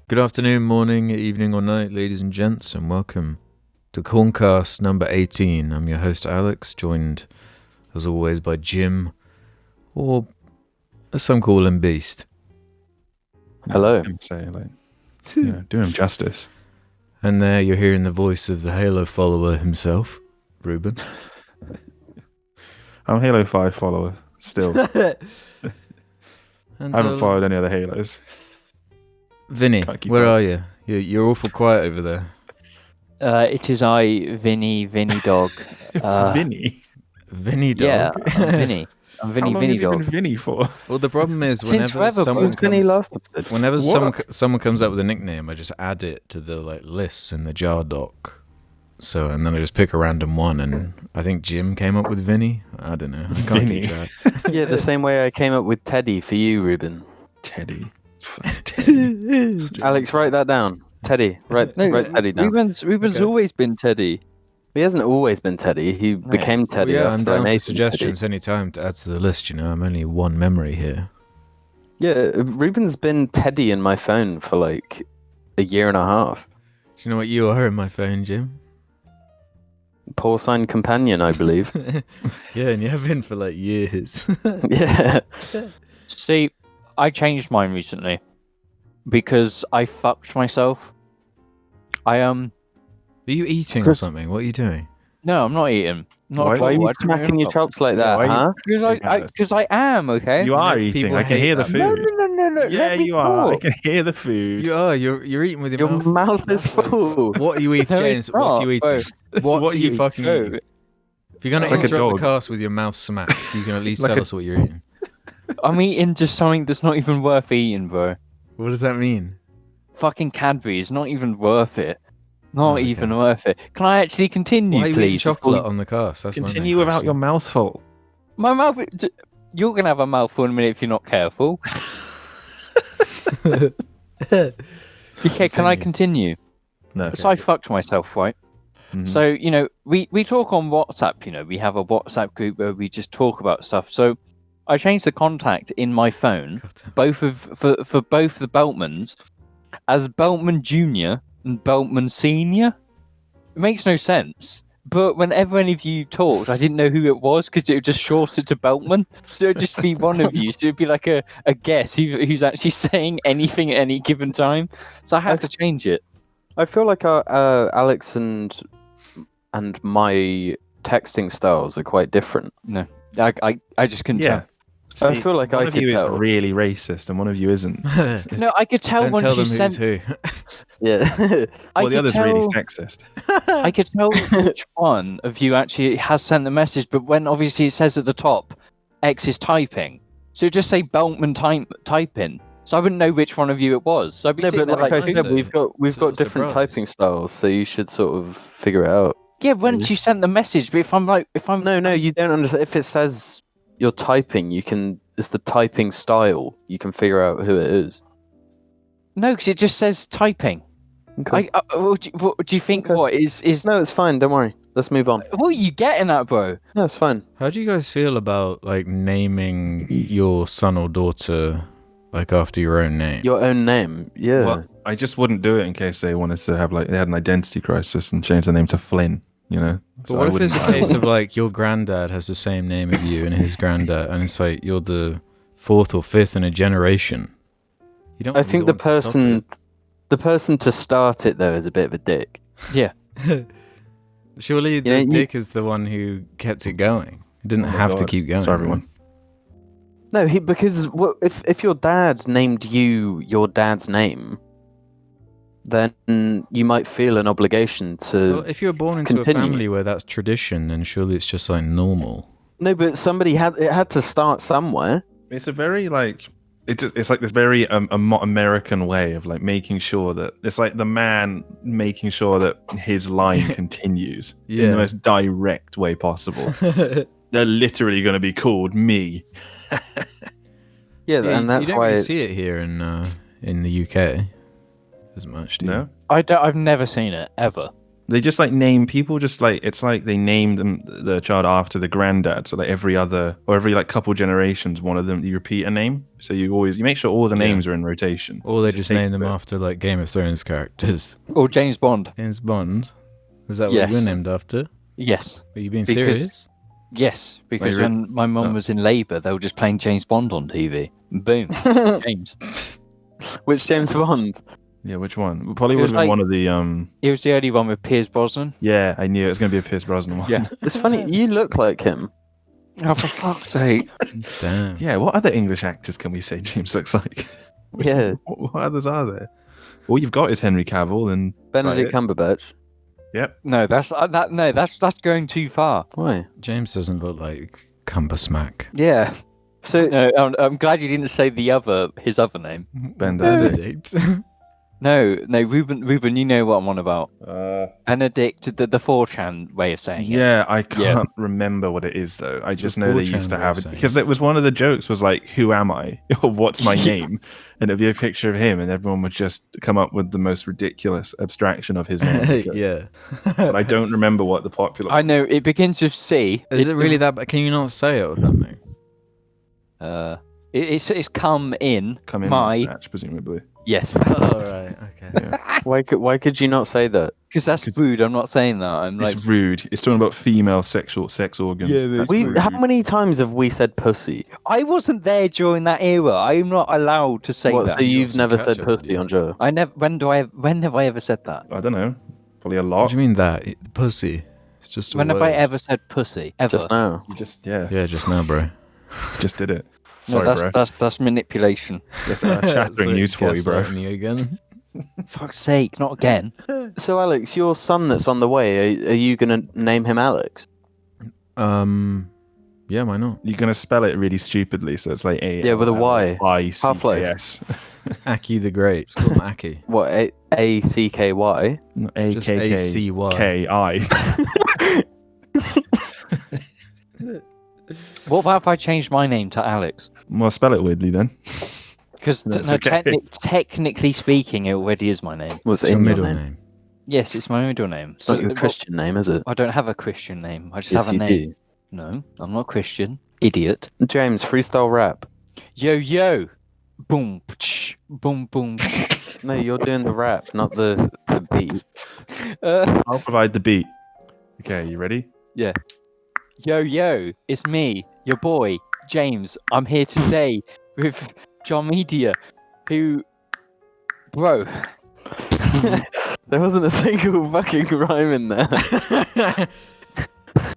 Good afternoon, morning, evening, or night, ladies and gents, and welcome to Corncast number 18. I'm your host, Alex, joined, as always, by Jim, or as some call him, Beast. Hello. Do him justice. And there you're hearing the voice of the Halo follower himself, Ruben. I'm Halo 5 follower, still. And, I haven't followed any other Halos. Vinny, where are you? You're awful quiet over there. It is I, Vinny Dog. Vinny? Vinny Dog? Yeah, I'm Vinny. I'm Vinny How long Vinny has he Dog. been Vinny for? Well, the problem is Since forever, someone Vinny last episode. Whenever someone comes up with a nickname, I just add it to the lists in the jar doc. So, and then I just pick a random one, and I think Jim came up with Vinny. I don't know. I can't Vinny. keep track. Yeah, the same way I came up with Teddy for you, Ruben. Teddy. Alex, write that down. Teddy. Write Teddy down. Ruben's always been Teddy. He hasn't always been Teddy. He became Teddy. Well, yeah, I'm after I down for made him suggestions Teddy. any time to add to the list. I'm only one memory here. Yeah, Ruben's been Teddy in my phone for like a year and a half. Do you know what you are in my phone, Jim? Porcine companion, I believe. Yeah, and you have been for like years. Yeah. See, I changed mine recently because I fucked myself. Are you eating or something? What are you doing? No, I'm not eating. Why are you smacking your chops like that, huh? Because I am, okay? You are People eating. I can hate hear the that. food. No. Yeah, let me you are. I talk. can hear the food. You are. You're eating with your Your mouth is full. What are you eating, No, it's James? What are you not, eating? What are you fucking No. eating? If you're going to It's like a interrupt the dog. cast with your mouth smacked, you can at least Like tell a- us what you're eating. I'm eating just something that's not even worth eating, bro. What does that mean? Fucking Cadbury's not even worth it. Not Oh, okay. even worth it. Can I actually continue, Why are you please? eating chocolate on the cast? That's Continue without your mouth full. My mouth. You're gonna have a mouthful in a minute if you're not careful. Okay, can I continue? No. So I fucked myself, right? Mhm. So, we talk on WhatsApp, we have a WhatsApp group where we just talk about stuff. So I changed the contact in my phone, for both the Beltmans, as Beltman Jr. and Beltman Senior. It makes no sense. But whenever any of you talked, I didn't know who it was because it would just short it to Beltman. So it would just be one of you. So it would be like a guess who's actually saying anything at any given time. So I had to change it. I feel like Alex and my texting styles are quite different. No, I just couldn't Yeah. tell. I feel like one I of you could is tell. really racist and one of you isn't. No, I could tell Don't when tell she them sent. who's who. Yeah. I Well, the could other's tell, really sexist. I could tell which one of you actually has sent the message, but when obviously it says at the top, X is typing, so it just say Beltman typing. So I wouldn't know which one of you it was. So I'd be No, sitting but there like I like, said, who- we've got It's a little different surprise. typing styles, so you should sort of figure it out. yeah, once you sent the message, but if I'm No, you don't understand. If it says you're typing, it's the typing style. You can figure out who it is. no, because it just says typing. Okay. What do you think? Okay. What is? No, it's fine. Don't worry. Let's move on. What are you getting at, bro? No, it's fine. How do you guys feel about naming your son or daughter after your own name? Your own name. Yeah. Well, I just wouldn't do it in case they wanted to have they had an identity crisis and change the name to Flynn. But So what I if it's a wouldn't- case of your granddad has the same name as you and his granddad, and it's like you're the fourth or fifth in a generation? You don't. I think the want to stop person to start it though is a bit of a dick. Yeah. it. Surely the Yeah, you- dick is the one who kept it going. It didn't Oh my have to God. keep going. Sorry, everyone. No, because if your dad named you your dad's name, then you might feel an obligation to. Well, if you're born into Continue. a family where that's tradition, then surely it's just normal. No, but somebody had to start somewhere. It's a very it's like this very American way of making sure that it's like the man making sure that his line continues in Yeah. the most direct way possible. They're literally going to be called me. Yeah, and that's you don't why. really see it here in the UK as much. Do you? No, I've never seen it ever. They just like name people. Just like it's like they named the child after the granddad. So like every like couple generations, one of them you repeat a name. So you make sure all the names are in rotation. Or they It just takes name a them bit. after like Game of Thrones characters. Or James Bond. James Bond. Is that Yes. what you were named after? Yes. Are you being Because- serious? Yes, because Wait, when my mum was in labour, they were just playing James Bond on TV. Boom, James. Which James Bond? Yeah, which one? Probably It would was have been like- one of the It was the only one with Piers Brosnan. Yeah, I knew it was going to be a Pierce Brosnan one. Yeah. It's funny. You look like him. Oh, for fuck's sake. Damn. Yeah. What other English actors can we say James looks like? Yeah. What others are there? All you've got is Henry Cavill and Benedict Right. Cumberbatch. yep. No, that's that's going too far. Why? James doesn't look like Cumbersmack. Yeah. So No, I'm glad you didn't say his other name. Benedict. No, Ruben, you know what I'm on about. Benedict, the 4chan way of saying it. Yeah, I can't remember what it is though. I just know they 4chan used to way have of it saying because it was one of the jokes was like, "Who am I?" or "What's my name?" and it'd be a picture of him, and everyone would just come up with the most ridiculous abstraction of his name. Yeah. But I don't remember what the popular. I know, it begins with C. Is it really that bad? Can you not say it or something? It's come in. come in my match, presumably. Yes, Oh, right. Okay. why could you not say that? because that's rude. I'm not saying that. I'm like, It's rude. It's talking about female sexual sex organs. Yeah, That's We rude. how many times have we said pussy? I wasn't there during that era. I'm not allowed to say What, that. so you've some never said catch-ups, pussy yeah. on Joe? I never. When have I ever said that? I don't know. Probably a What lot. do you mean that? Pussy. It's just a When have word. I ever said pussy? Ever? Just now. You just Yeah, just now, bro. just did it. No, Sorry, bro. that's manipulation. That's shattering news for you, bro. Gaslighting you again. Fuck's sake, not again. So Alex, your son that's on the way, are you gonna name him Alex? Yeah, why not? You're gonna spell it really stupidly, so it's like A. Yeah, with a Y. I-C-K-S. Aki the Great. Just call him Aki. What, A-C-K-Y? Just A-C-Y. A-K-K-I. What about if I changed my name to Alex? Well, spell it weirdly then. Because That's okay. technically speaking, it already is my name. What's What's your in your middle name? name? Yes, it's my middle name. It's not your well, Christian name, is it? I don't have a Christian name. I just Yes, have a you name. No, I'm not Christian. Idiot. do. James, freestyle rap. Yo yo, boom, boom, boom. No, you're doing the rap, not the beat. I'll provide the beat. Okay, you ready? Yo yo, it's me, your boy James. I'm here today with John Media, who, bro. There wasn't a single fucking rhyme in there.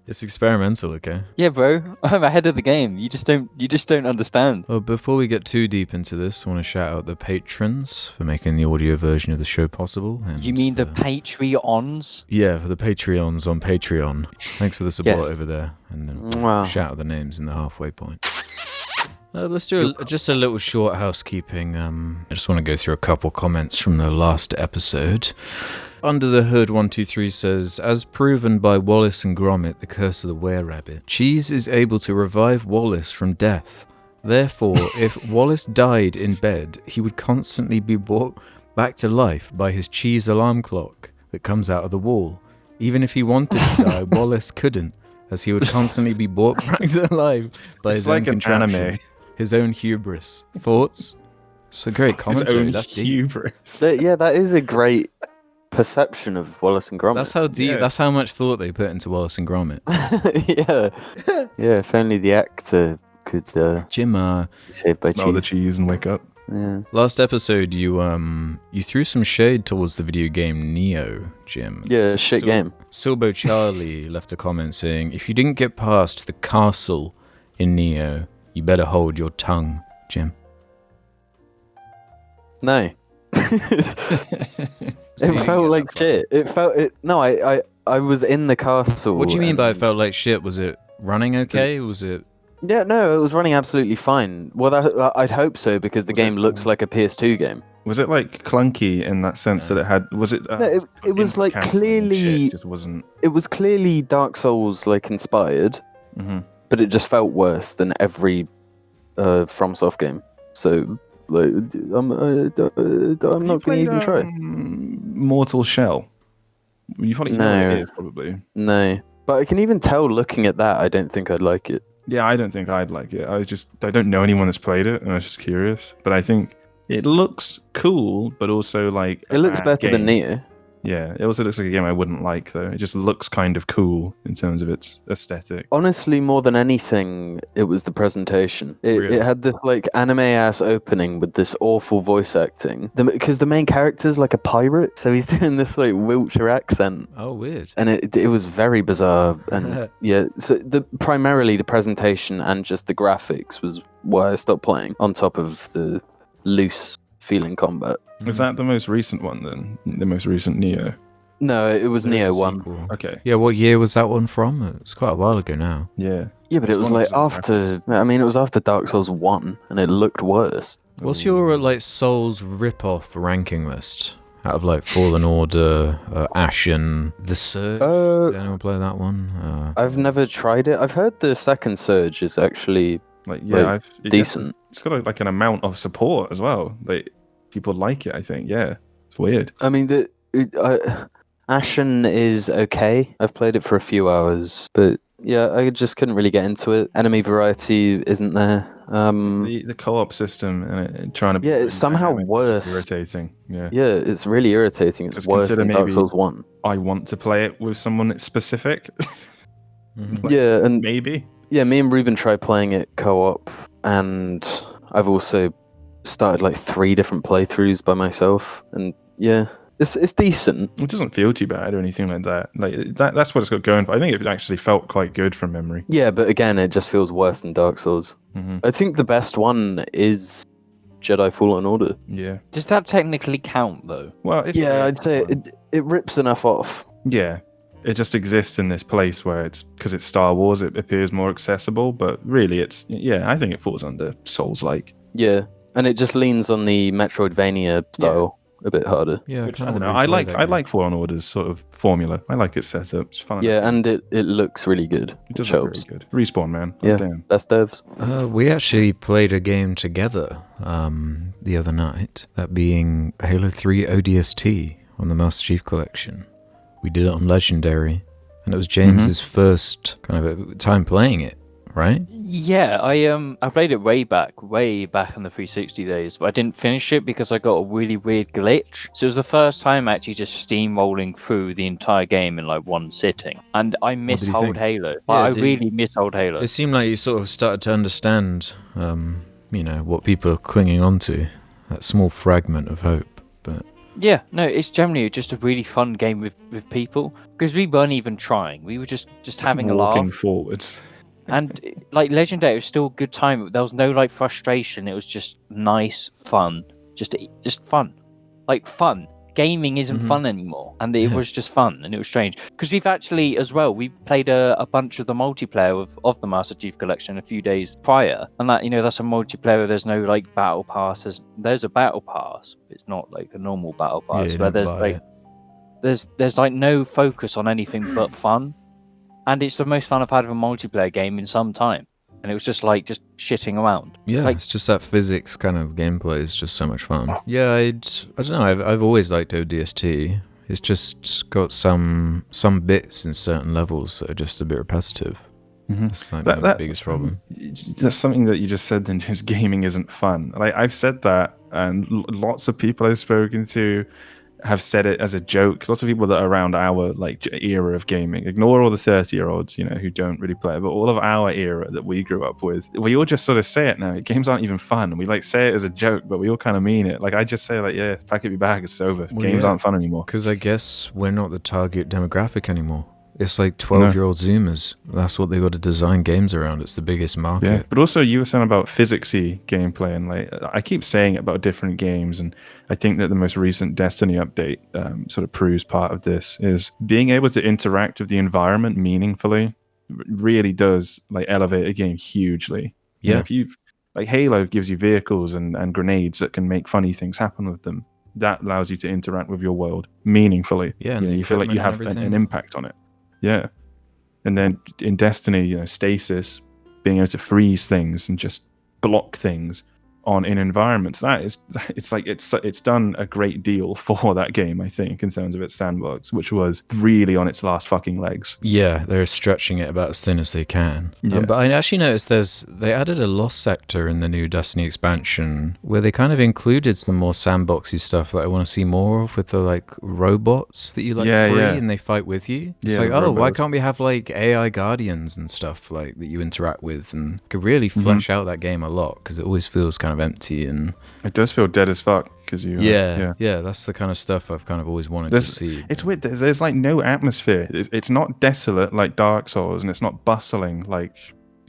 It's experimental, okay? Yeah, bro. I'm ahead of the game. You just don't understand. Well, before we get too deep into this, I want to shout out the patrons for making the audio version of the show possible. And You mean the for- Patreons? Yeah, for the Patreons on Patreon. Thanks for the support over there. And then Wow. shout out the names in the halfway point. Let's do just a little short housekeeping. I just want to go through a couple comments from the last episode. Under the Hood 123 says, as proven by Wallace and Gromit, the curse of the were-rabbit, Cheese is able to revive Wallace from death. Therefore, if Wallace died in bed, he would constantly be brought back to life by his cheese alarm clock that comes out of the wall. Even if he wanted to die, Wallace couldn't, as he would constantly be brought back to life by It's his like own an contraption, anime. his own hubris. Thoughts? It's a great His commentary. own That's deep. hubris. Yeah, that is a great perception of Wallace and Gromit. That's how deep. Yeah. That's how much thought they put into Wallace and Gromit. Yeah. Yeah, if only the actor could Jim, be saved by Smell the cheese. cheese and wake up. Yeah. last episode you threw some shade towards the video game Neo, Jim. Yeah, shit game. Silbo Charlie left a comment saying, if you didn't get past the castle in Neo, you better hold your tongue, Jim. No. So you It didn't felt get like that far. shit. It felt it. No, I was in the castle. What do you mean by it and- felt like shit? Was it running okay? Was it... Yeah, no, it was running absolutely fine. Well, I'd hope so because the Was game it- looks like a PS2 game. Was it like clunky in that sense that it had? Was it? No, it was like cancelling and shit, clearly. just wasn't. It was clearly Dark Souls like inspired, Mhm. but it just felt worse than every FromSoft game. So like, I'm not going to even try. Mortal Shell. You probably know what No. it is, probably. No. But I can even tell looking at that, I don't think I'd like it. Yeah, I don't think I'd like it. I don't know anyone that's played it, and I was just curious. But I think it looks cool, but also like It looks better than Neo. Yeah, it also looks like a game I wouldn't like, though. It just looks kind of cool in terms of its aesthetic. Honestly, more than anything, it was the presentation. Really? It had this like anime-ass opening with this awful voice acting. Because the main character's like a pirate, so he's doing this like Wiltshire accent. Oh, weird. And it was very bizarre. And yeah, so primarily the presentation and just the graphics was why I stopped playing, on top of the loose feeling combat. Is that the most recent one, then? The most recent Neo? No, it was There's Neo a 1. sequel. Okay. Yeah, what year was that one from? It was quite a while ago now. Yeah. Yeah, but It's it was one like of those after. I mean, it was after Dark Souls 1, and it looked worse. What's your like Souls rip-off ranking list? Out of like Fallen Order, Ashen, The Surge? Did anyone play that one? I've never tried it. I've heard the second Surge is actually Like, yeah, like, decent. It's got like an amount of support as well. Like, people like it, I think. Yeah. It's weird. I mean, Ashen is okay. I've played it for a few hours, but yeah, I just couldn't really get into it. Enemy variety isn't there. The co-op system and it trying to Yeah, it's somehow dynamic is worse. irritating. Yeah. Yeah, it's really irritating. It's Just worse consider than Dark maybe- Souls 1. I want to play it with someone specific. Mhm. Like, Yeah, and maybe. yeah, me and Ruben tried playing it co-op, and I've also started like 3 different playthroughs by myself, and yeah, it's decent. It doesn't feel too bad or anything like that. Like that's what it's got going for. I think it actually felt quite good from memory. Yeah, but again, it just feels worse than Dark Souls. Mm-hmm. I think the best one is Jedi Fallen Order. Yeah. Does that technically count though? Well, it's Yeah, really I'd say fun. it rips enough off. Yeah. It just exists in this place where it's because it's Star Wars. It appears more accessible, but really, I think it falls under Souls-like. Yeah, and it just leans on the Metroidvania style a bit harder. Yeah, Which, I kinda don't know. wanna replay I that like game. Fallen Order's sort of formula. I like its setup. It's fun. Yeah, and it looks really good. it does which look helps. very good. Respawn, man. Yeah. Damn. Best devs. We actually played a game together the other night, that being Halo 3 ODST on the Master Chief Collection. We did it on Legendary, and it was James's first kind of time playing it, right? Yeah, I played it way back in the 360 days, but I didn't finish it because I got a really weird glitch. So it was the first time actually just steamrolling through the entire game in like one sitting, and I miss did you old think? Halo. Yeah, I did you- really miss old Halo. It seemed like you sort of started to understand, what people are clinging on to, that small fragment of hope. But Yeah, no, it's generally just a really fun game with people because we weren't even trying. We were just having a Walking laugh. forwards. And like Legendary, it was still a good time. There was no like frustration. It was just nice, fun, just fun, like fun. Gaming isn't Mhm. fun anymore, and it was just fun, and it was strange because we've actually as well we played a bunch of the multiplayer of the Master Chief Collection a few days prior, and that that's a multiplayer. There's no like battle pass. There's a battle pass. It's not like a normal battle yeah, pass you where don't there's buy like it. there's like no focus on anything but fun. And it's the most fun I've had of a multiplayer game in some time. And it was just shitting around. Yeah, like- it's just that physics kind of gameplay is just so much fun. Yeah, I don't know. I've always liked ODST. It's just got some bits in certain levels that are just a bit repetitive. Mhm. That's like the biggest problem. That's something that you just said. Then just gaming isn't fun. Like I've said that, and lots of people I've spoken to have said it as a joke. Lots of people that are around our era of gaming. Ignore all the 30-year-olds, who don't really play it, but all of our era that we grew up with, we all just sort of say it now. Games aren't even fun. We say it as a joke, but we all kind of mean it. Like I just say yeah, pack up your bag, it's over. Well, Games yeah. aren't fun anymore. Because I guess we're not the target demographic anymore. It's like 12-year-old Zoomers. That's what they got to design games around. It's the biggest market. Yeah, but also you were saying about physicsy gameplay, and I keep saying it about different games, and I think that the most recent Destiny update sort of proves part of this. Is being able to interact with the environment meaningfully really does elevate a game hugely. Yeah. If you Halo gives you vehicles and grenades that can make funny things happen with them. That allows you to interact with your world meaningfully. Yeah, and you feel like equipment you and have an everything. impact on it. Yeah. And then in Destiny, stasis, being able to freeze things and just block things in environments. It's done a great deal for that game, I think, in terms of its sandbox, which was really on its last fucking legs. Yeah, they're stretching it about as thin as they can. Yeah. But I actually noticed they added a lost sector in the new Destiny expansion where they kind of included some more sandboxy stuff that I want to see more of, with the like robots that you like free and they fight with you. It's like, oh, why can't we have like AI guardians and stuff like that you interact with, and could really flesh out that game a lot, because it always feels kind of empty and it does feel dead as fuck because you that's the kind of stuff I've kind of always wanted to see. It's weird. There's like no atmosphere. It's not desolate like Dark Souls, and it's not bustling like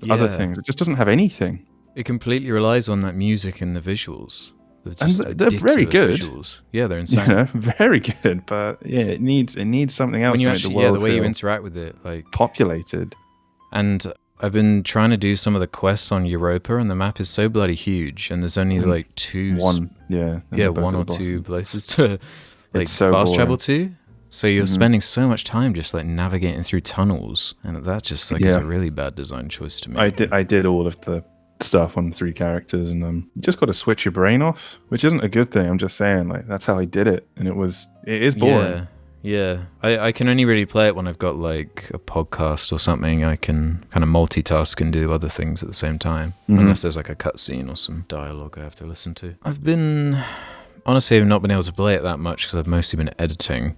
other things. It just doesn't have anything. It completely relies on that music and the visuals. They're very good. Visuals. Yeah, they're insane. Yeah, very good. But yeah, it needs something else when you to actually, make the world the way feel you interact with it, like populated. And I've been trying to do some of the quests on Europa, and the map is so bloody huge, and there's only like one or two places to like fast travel to. So you're spending so much time just like navigating through tunnels, and that just like is a really bad design choice to me. I did all of the stuff on 3 characters, and you just got to switch your brain off, which isn't a good thing. I'm just saying, like, that's how I did it, and it is boring. Yeah, I can only really play it when I've got like a podcast or something. I can kind of multitask and do other things at the same time, unless there's like a cutscene or some dialogue I have to listen to. I've not been able to play it that much because I've mostly been editing.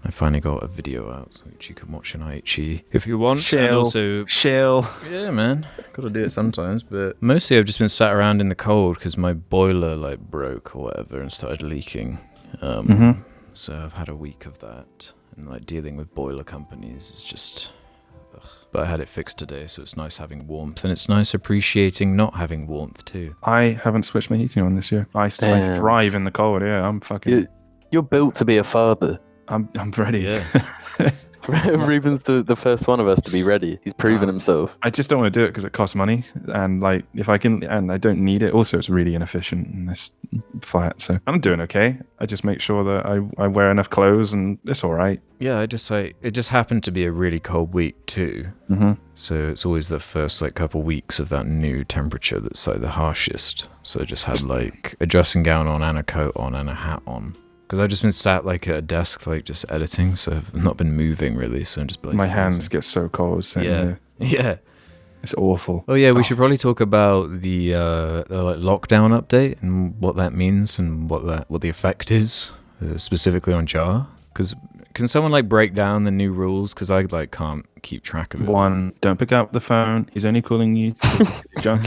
I finally got a video out, which you can watch in IHE if you want. Chill. Yeah, man. Got to do it sometimes, but mostly I've just been sat around in the cold because my boiler like broke or whatever and started leaking. So I've had a week of that, and like dealing with boiler companies is just... But I had it fixed today, so it's nice having warmth, and it's nice appreciating not having warmth too. I haven't switched my heating on this year. I thrive in the cold. Yeah, I'm fucking... You're built to be a father. I'm ready. Yeah. Ruben's the first one of us to be ready. He's proven himself. I just don't want to do it because it costs money, and like if I can, and I don't need it. Also, it's really inefficient in this flat, so I'm doing okay. I just make sure that I wear enough clothes, and it's all right. Yeah, it just happened to be a really cold week too. So it's always the first like couple weeks of that new temperature that's like the harshest. So I just had like a dressing gown on and a coat on and a hat on. Because I've just been sat like at a desk, like just editing, so I've not been moving really. So I'm just like, my hands get so cold. Yeah, it's awful. Oh yeah, we should probably talk about the like lockdown update and what that means and what the effect is specifically on Jar. Because can someone like break down the new rules? Because I like can't keep track of it. 1, don't pick up the phone. He's only calling you junk.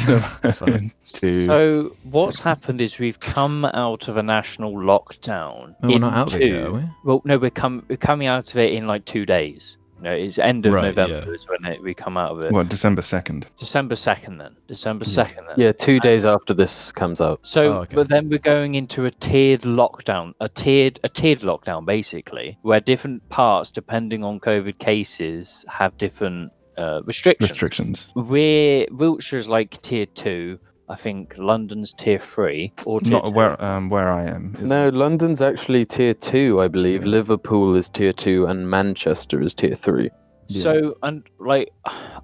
2. So what's happened is we've come out of a national lockdown. Oh, we're not out of it yet, are we? Well, no, we're coming out of it in like 2 days. No, it's end of November is when we come out of it. What, December 2nd? December 2nd then. December 2nd then. Yeah, 2 days after this comes out. So, but then we're going into a tiered lockdown, a tiered lockdown basically, where different parts, depending on COVID cases, have different restrictions. Wiltshire's like tier 2. I think London's tier 3 or tier not 2. where I am. No, London's actually tier 2, I believe. Yeah. Liverpool is tier 2 and Manchester is tier 3. So, and like,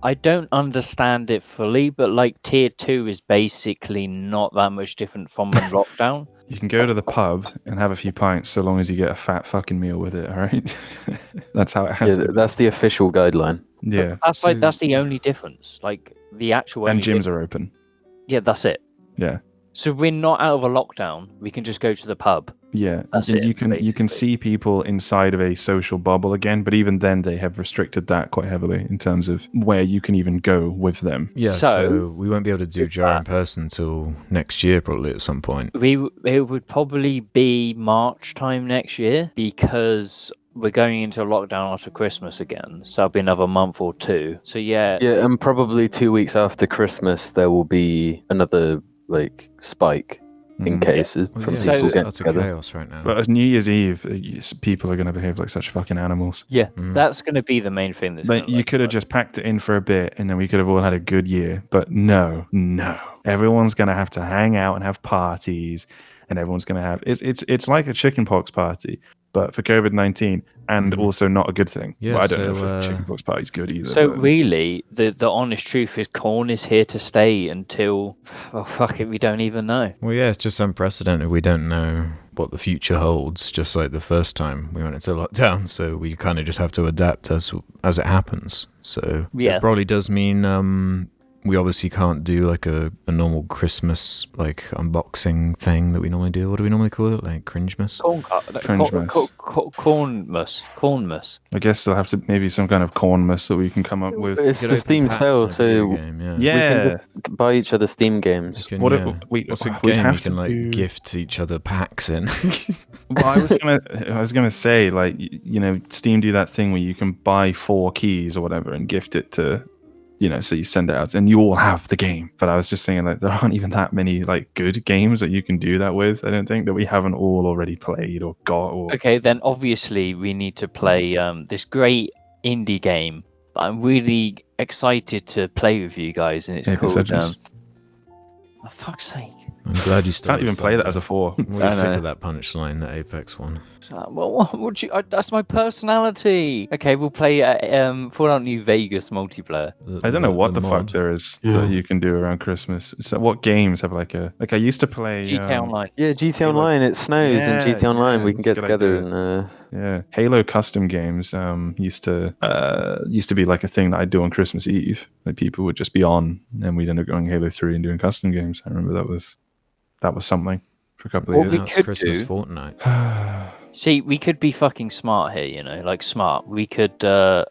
I don't understand it fully, but like tier 2 is basically not that much different from a lockdown. You can go to the pub and have a few pints so long as you get a fat fucking meal with it, all right? That's how it has to be. That's the official guideline. Yeah. That's the only difference. Like, the actual... And gyms are open. Yeah, that's it. Yeah. So we're not out of a lockdown. We can just go to the pub. Yeah. That's and it, you can see people inside of a social bubble again, but even then they have restricted that quite heavily in terms of where you can even go with them. Yeah, so we won't be able to do Jar in person until next year probably at some point. It would probably be March time next year because we're going into lockdown after Christmas again. So that'll be another month or 2. So yeah. Yeah, and probably 2 weeks after Christmas there will be another like spike in cases from people getting that's together. A chaos right now. But as New Year's Eve, people are going to behave like such fucking animals. Yeah, that's going to be the main thing. But you could have just packed it in for a bit and then we could have all had a good year. But no. Everyone's going to have to hang out and have parties, and everyone's going to have... It's like a chickenpox party, but for COVID-19, and also not a good thing. Yeah, well, I don't know so, if a chickenpox party's good either. So but- really, the honest truth is CALNE is here to stay until, well, fuck it, we don't even know. Well, yeah, it's just unprecedented. We don't know what the future holds, just like the first time we went into lockdown. So we kind of just have to adapt as it happens. So Yeah. it probably does mean we obviously can't do like a normal Christmas like unboxing thing that we normally do. What do we normally call it? Like Cringemas? Cornmas. I guess they'll have to maybe some kind of Cornmas that we can come up with. It's You the could Steam open packs in sale, a so video we game, yeah. Yeah. can just buy each other Steam games. You can, What yeah. what's a We'd game have you can to like do? gift each other packs in. Well, I was gonna say, like, you know, Steam do that thing where you can buy 4 keys or whatever and gift it to, you know, so you send it out and you all have the game. But I was just saying, like, there aren't even that many like good games that you can do that with. I don't think that we haven't all already played or got. Or Okay, then obviously we need to play this great indie game that I'm really excited to play with you guys, and it's Apex called. Legends. For fuck's sake! I'm glad you started. Can't even play that as a 4. I'm really I sick know. of that punchline, the Apex one. Well, what would you? That's my personality. Okay, we'll play Fallout New Vegas multiplayer. I don't know what the mod. fuck there is Yeah. that you can do around Christmas. So what games have like I used to play GTA Online. Yeah, GTA Halo. Online. It snows in Yeah, GTA Online. yeah, We can that's a get good together idea. and Yeah, Halo custom games used to be like a thing that I'd do on Christmas Eve. Like people would just be on, and we'd end up going Halo 3 and doing custom games. I remember that was something for a couple of Well, years. we Now it's could Christmas do- Fortnite. See, we could be fucking smart here, you know, like smart. We could. I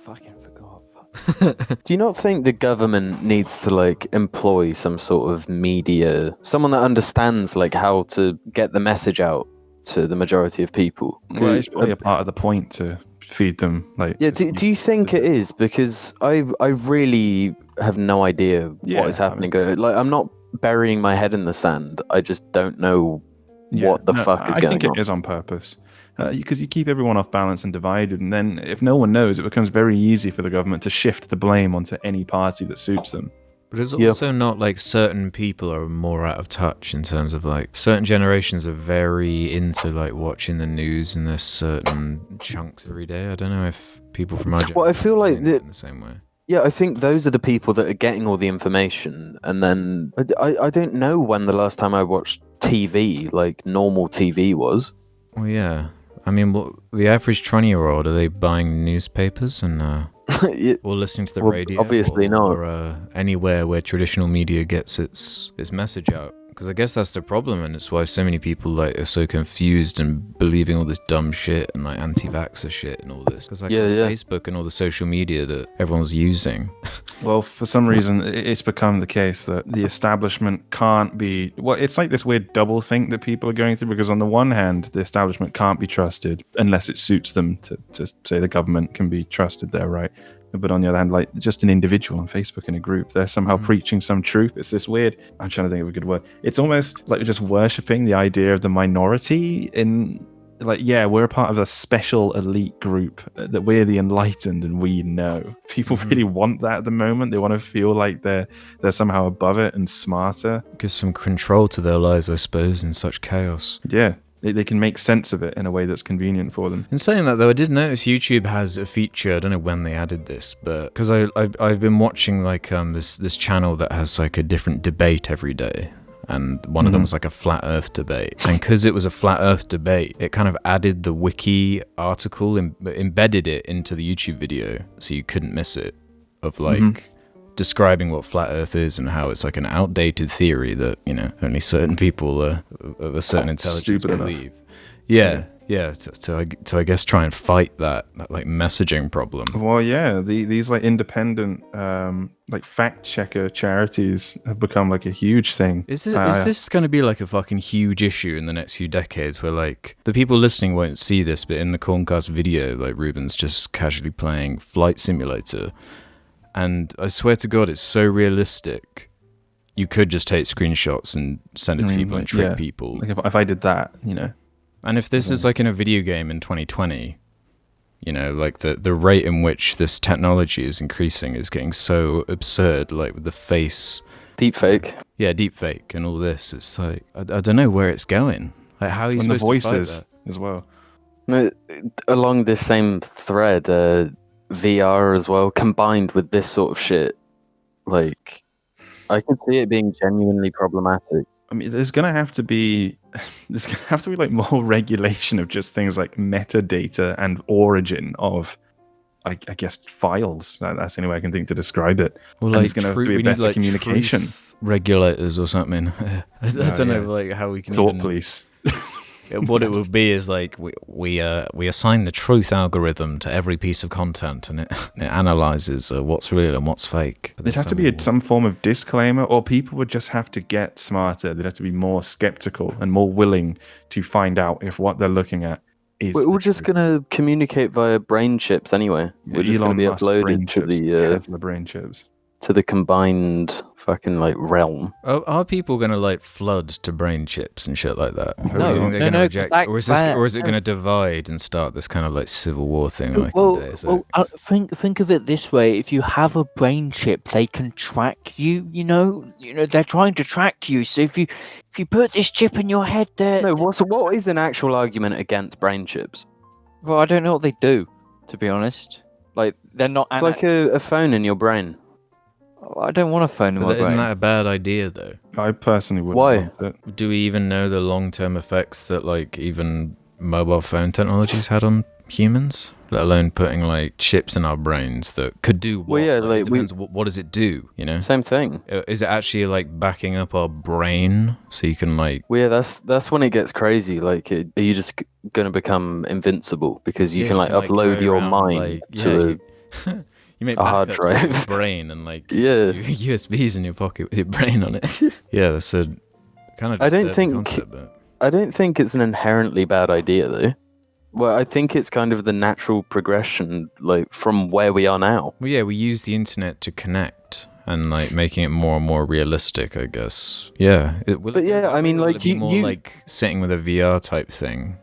fucking forgot. Fuck. Do you not think the government needs to like employ some sort of media, someone that understands like how to get the message out to the majority of people? Well, it's probably a part of the point to feed them. Like, Yeah, do you think it is? Because I really have no idea Yeah, what is happening. Like, I'm not burying my head in the sand. I just don't know what the fuck is I going think on. it is on purpose. Because you keep everyone off balance and divided, and then if no one knows, it becomes very easy for the government to shift the blame onto any party that suits them. But it's Yeah. also not like certain people are more out of touch in terms of like certain generations are very into like watching the news and there's certain chunks every day. I don't know if people from our generation Well, I feel like think in the same way. Yeah, I think those are the people that are getting all the information, and then I don't know when the last time I watched TV, like normal TV, was. Well, yeah. I mean, what the average 20-year-old, are they buying newspapers and Yeah, or listening to the Well, radio? obviously not. Or anywhere where traditional media gets its message out. Because I guess that's the problem, and it's why so many people like are so confused and believing all this dumb shit and like anti-vaxxer shit and all this. Because like Yeah, on yeah. Facebook and all the social media that everyone's using. Well, for some reason, it's become the case that the establishment can't be. Well, it's like this weird double think that people are going through, because on the one hand, the establishment can't be trusted unless it suits them to say the government can be trusted there, right? But on the other hand, like just an individual on Facebook in a group, they're somehow preaching some truth. It's this weird, I'm trying to think of a good word. It's almost like just worshipping the idea of the minority in, like, yeah, we're a part of a special elite group, that we're the enlightened and we know. People really want that at the moment. They want to feel like they're somehow above it and smarter. Gives some control to their lives, I suppose, in such chaos. Yeah. They can make sense of it in a way that's convenient for them. In saying that, though, I did notice YouTube has a feature. I don't know when they added this, but because I've been watching like this channel that has like a different debate every day, and one of them was like a flat Earth debate. And because it was a flat Earth debate, it kind of added the wiki article, embedded it into the YouTube video, so you couldn't miss it. Of like describing what flat Earth is and how it's like an outdated theory that, you know, only certain people of a certain intelligence Stupid enough. believe. Yeah, to I guess try and fight that like messaging problem. Well, yeah, these like independent like fact checker charities have become like a huge thing. Is this going to be like a fucking huge issue in the next few decades where like the people listening won't see this, but in the Corncast video, like Ruben's just casually playing Flight Simulator, and I swear to God, it's so realistic. You could just take screenshots and send it to people and trick people. Like if I did that, you know. And if this is like in a video game in 2020, you know, like the rate in which this technology is increasing is getting so absurd, like with the face. Deepfake. Yeah, deepfake and all this. It's like, I don't know where it's going. Like, how are you And the supposed to fight voices that? as well. Along this same thread, VR as well, combined with this sort of shit, like, I can see it being genuinely problematic. I mean, there's gonna have to be like more regulation of just things like metadata and origin of, I guess, files. That's the only way I can think to describe it. Well, And like there's gonna have to be we better need, like, communication. truth regulators or something. I don't know, yeah. like how we can Thought even, police. what it would be is like we assign the truth algorithm to every piece of content, and it analyzes what's real and what's fake. But There'd have to be some form of disclaimer, or people would just have to get smarter. They'd have to be more skeptical and more willing to find out if what they're looking at is. We're just going to communicate via brain chips anyway. We're just going to be uploaded to the Tesla brain chips. to the combined fucking like realm. Are people gonna like flood to brain chips and shit like that? No, Or do you think they're no, gonna no, reject, that- or is it gonna divide and start this kind of like civil war thing? Like in Deus Ex? Think of it this way: if you have a brain chip, they can track you. You know, they're trying to track you. So if you put this chip in your head, No, what is an actual argument against brain chips? well, I don't know what they do, to be honest. Like they're not. It's like a phone in your brain. I don't want a phone in But my isn't brain. that a bad idea though? I personally wouldn't Why? want it. Do we even know the long-term effects that like even mobile phone technology's had on humans? Let alone putting like chips in our brains that could do what? Well, yeah, it like, depends what does it do, you know? Same thing. Is it actually like backing up our brain so you can like Well, yeah, that's when it gets crazy. Like, are you just gonna become invincible because you yeah, can like upload go your around, mind like, to you make a hard backups of your drive. brain and like Yeah. USBs in your pocket with your brain on it. Yeah, that's a kind of I don't disturbing think- concept, but I don't think it's an inherently bad idea though. Well, I think it's kind of the natural progression, like from where we are now. well, yeah, we use the internet to connect and like making it more and more realistic, I guess. Yeah, But yeah, I mean, like, it be you- more like sitting with a VR type thing,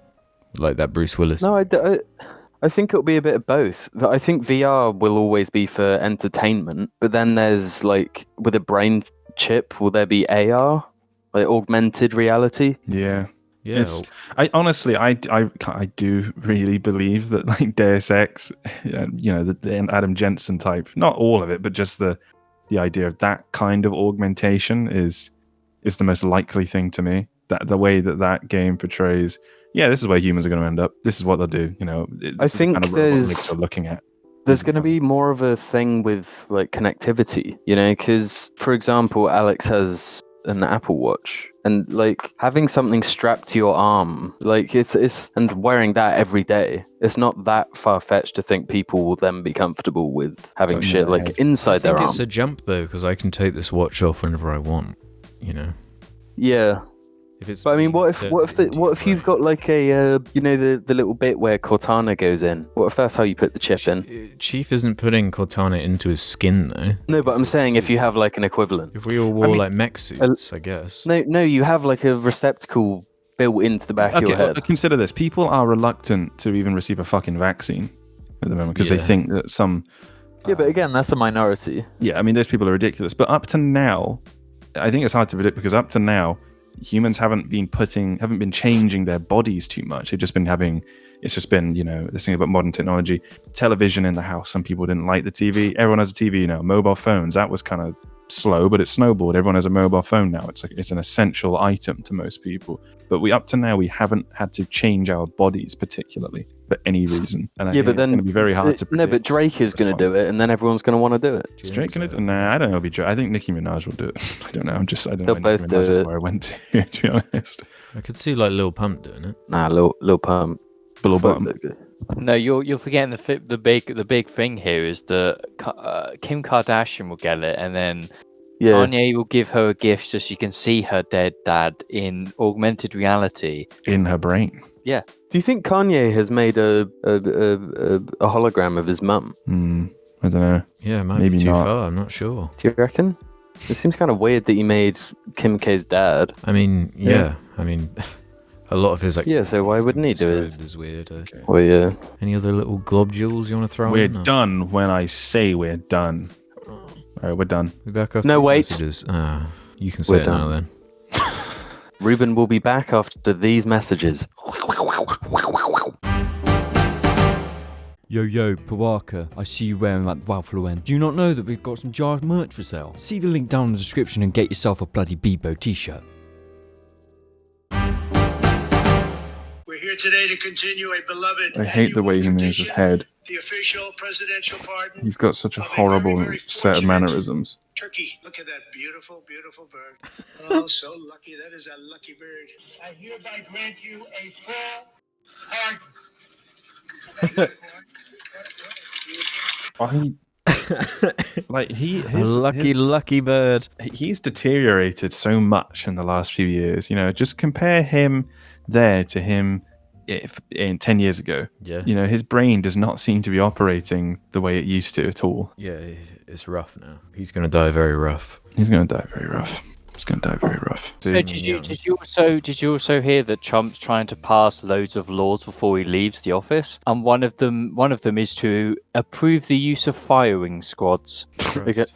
like that Bruce Willis. No, I think it'll be a bit of both. But I think VR will always be for entertainment, but then there's like with a brain chip, will there be AR, like augmented reality? Yeah. yeah, It's, I honestly, I do really believe that like Deus Ex, the Adam Jensen type, not all of it, but just the idea of that kind of augmentation is the most likely thing to me. That the way that game portrays, yeah, this is where humans are going to end up. This is what they'll do. I think there's- they're looking at. There's going to be more of a thing with like connectivity, because for example, Alex has an Apple Watch, and like having something strapped to your arm, like it's and wearing that every day, it's not that far fetched to think people will then be comfortable with having Something shit in their like head. inside I their think arm. it's a jump though, because I can take this watch off whenever I want. Yeah. If it's But I mean, being what if inserted into your you've got brain. like a the little bit where Cortana goes in? What if that's how you put the chip in? Chief isn't putting Cortana into his skin though. No, but I'm It's a saying if suit. you have like an equivalent. If we all wore mean- like mech suits, I guess. No, you have like a receptacle built into the back of your head. Consider this: people are reluctant to even receive a fucking vaccine at the moment because they Yeah. think that some. Yeah, but again, that's a minority. Yeah, I mean, those people are ridiculous. But up to now, I think it's hard to predict because up to now, humans haven't been changing their bodies too much. It's just been this thing about modern technology. Television in the house. Some people didn't like the TV. Everyone has a TV now. Mobile phones. That was kind of slow, but it snowballed. Everyone has a mobile phone now. It's an essential item to most people. But up to now, we haven't had to change our bodies particularly for any reason. And I Yeah, think but then it's going to be very hard to No, predict. but Drake is going to do it, and then everyone's going to want to do it. Is Drake gonna do? Nah, I don't know. It'll be Drake. I think Nicki Minaj will do it. I don't know. I don't They'll know. where both Nicki do Minaj is it. where I went to be honest. I could see like Lil Pump doing it. Nah, Lil Pump. Lil Fuck Pump. that guy. No, you're forgetting the big thing here is that Kim Kardashian will get it, and then Yeah. Kanye will give her a gift so she can see her dead dad in augmented reality. In her brain. Do you think Kanye has made a hologram of his mum? I don't know. Yeah, it might Maybe be too not. far. I'm not sure. Do you reckon? It seems kind of weird that he made Kim K's dad. I mean, yeah. I mean, a lot of his like. Yeah, so why wouldn't he do it? Is weird. Well, yeah. Any other little globules you want to throw We're in? or- done when I say we're done. All right, we're done. Be back after No, these wait. messages. You can say We're it now done. then. Ruben will be back after these messages. Yo, Pawaka, I see you wearing that waffle end. Do you not know that we've got some jar merch for sale? See the link down in the description and get yourself a bloody Bebo t-shirt. We're here today to continue a beloved. I hate the way he moves his tradition, head. The official presidential pardon. He's got such a of a horrible very, very set of fortunate mannerisms. Turkey. Look at that beautiful, beautiful bird. Oh, so lucky. That is a lucky bird. I hereby grant you a full pardon. Lucky bird. He's deteriorated so much in the last few years. You know, just compare him there to him in 10 years ago. Yeah. You know, his brain does not seem to be operating the way it used to at all. Yeah, it's rough now. He's going to die very rough. He's going to die very rough. He's going to die very rough. So did you also hear that Trump's trying to pass loads of laws before he leaves the office? And one of them is to approve the use of firing squads.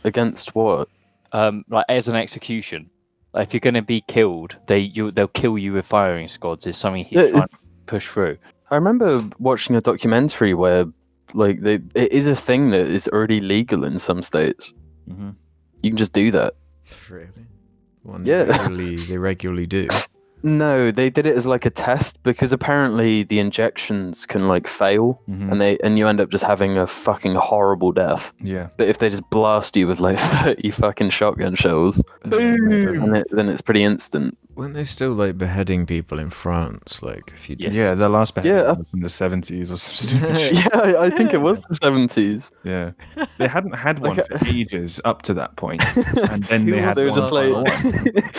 Against what? Like as an execution. Like if you're going to be killed, they'll kill you with firing squads. Is something he's trying to push through. I remember watching a documentary where, like, it is a thing that is already legal in some states. Mm-hmm. You can just do that. Really? Well, Yeah. They regularly do. No, they did it as like a test because apparently the injections can like fail, Mm-hmm. and you end up just having a fucking horrible death. Yeah. But if they just blast you with like 30 fucking shotgun shells, then it's pretty instant. Weren't they still like beheading people in France like a few Yes. Yeah, the last beheading Yeah. was in the 70s or some stupid shit. Yeah, I think it was the 70s. Yeah. They hadn't had one Like, for ages up to that point. And then Who they had was They were one. just final like, one.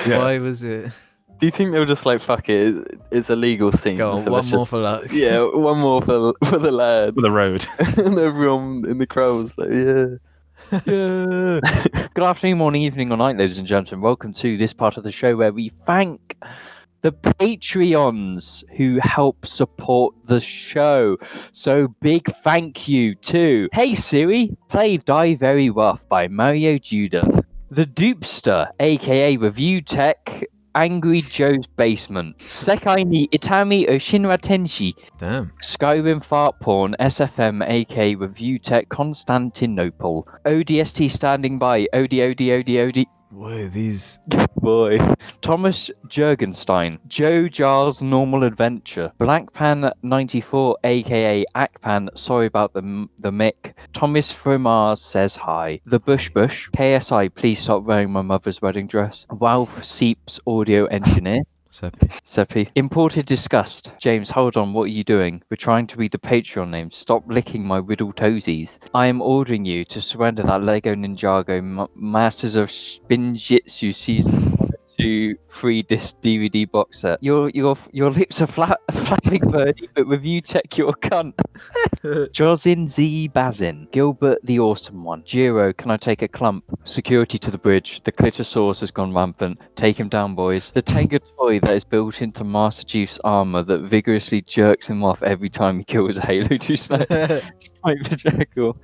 Yeah. Why was it? do you think they were just like, fuck it, it's a legal scene? Go on, so one let's more just- for luck. Yeah, one more for the lads. For the road. And everyone in the crowd was like, yeah. Yeah. Good afternoon, morning, evening, or night, ladies and gentlemen. Welcome to this part of the show where we thank the Patreons who help support the show. So big thank you to Hey Siri, play Die Very Rough by Mario Judah. The Dupster, aka Review Tech, Angry Joe's Basement. Sekai ni Itami Oshinra Tenshi. Damn. Skyrim Fart Porn, SFM, aka Review Tech, Constantinople. ODST standing by. OD. Whoa, these. Boy. Thomas Jurgenstein. Joe Jar's Normal Adventure. Blackpan 94, aka Akpan, sorry about the mic. Thomas Fromars says hi. The Bush. KSI, please stop wearing my mother's wedding dress. Ralph Seeps, audio engineer. Seppi. Imported disgust. James, hold on, what are you doing? We're trying to read the Patreon names. Stop licking my riddle toesies. I am ordering you to surrender that Lego Ninjago Masters of Spinjitzu Season 2 3-disc DVD box set. Your lips are flapping, birdie, but review tech your cunt. Josin Z Bazin. Gilbert the Awesome One. Jiro, can I take a clump? Security to the bridge. The Clitosaurus has gone rampant. Take him down, boys. The Tenga toy that is built into Master Chief's armor that vigorously jerks him off every time he kills a Halo 2 sniper jackal.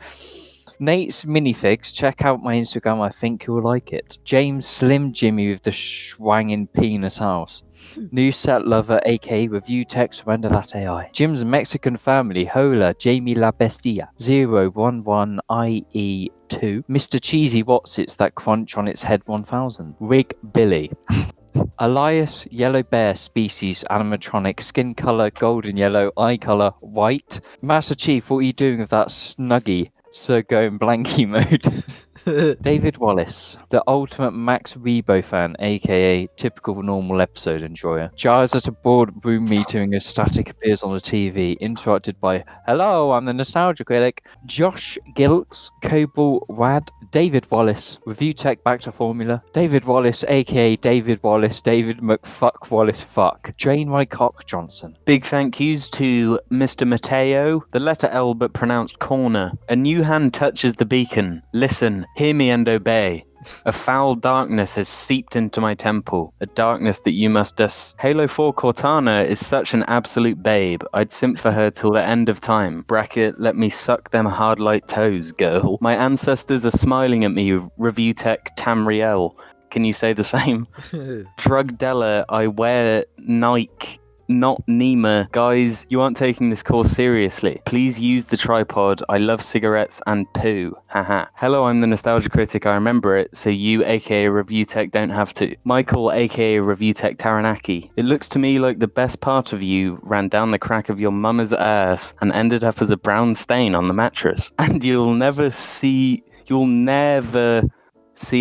Nate's minifigs. Check out my Instagram. I think you'll like it. James Slim Jimmy with the swanging penis house. New set lover, aka Review Tech, surrender that AI. Jim's Mexican family. Hola, Jamie La Bestia. 011IE2. Mr. Cheesy Watsits that crunch on its head 1000. Rig Billy. Elias, yellow bear species, animatronic, skin color, golden yellow, eye color, white. Master Chief, what are you doing with that snuggie? Sir going blanky mode. David Wallace, the ultimate Max Rebo fan, aka typical normal episode enjoyer. Jars at a boardroom meeting as static appears on the TV, interrupted by, hello, I'm the Nostalgia Critic. Josh Gilks, Cobalt Wad, David Wallace, Review Tech back to formula. David Wallace, aka David Wallace, David McFuck Wallace Fuck. Drain my cock Johnson. Big thank yous to Mr. Mateo, the letter L but pronounced corner. A new hand touches the beacon. Listen, hear me and obey. A foul darkness has seeped into my temple, a darkness that you must Halo 4 Cortana is such an absolute babe. I'd simp for her till the end of time. Bracket, let me suck them hard light toes, girl. My ancestors are smiling at me, Review Tech Tamriel. Can you say the same? Drug Della, I wear Nike not Nima. Guys, you aren't taking this course seriously. Please use the tripod. I love cigarettes and poo. Haha. Hello, I'm the Nostalgia Critic. I remember it, so you, aka Review Tech, don't have to. Michael, aka Review Tech Taranaki. It looks to me like the best part of you ran down the crack of your mama's ass and ended up as a brown stain on the mattress. And you'll never see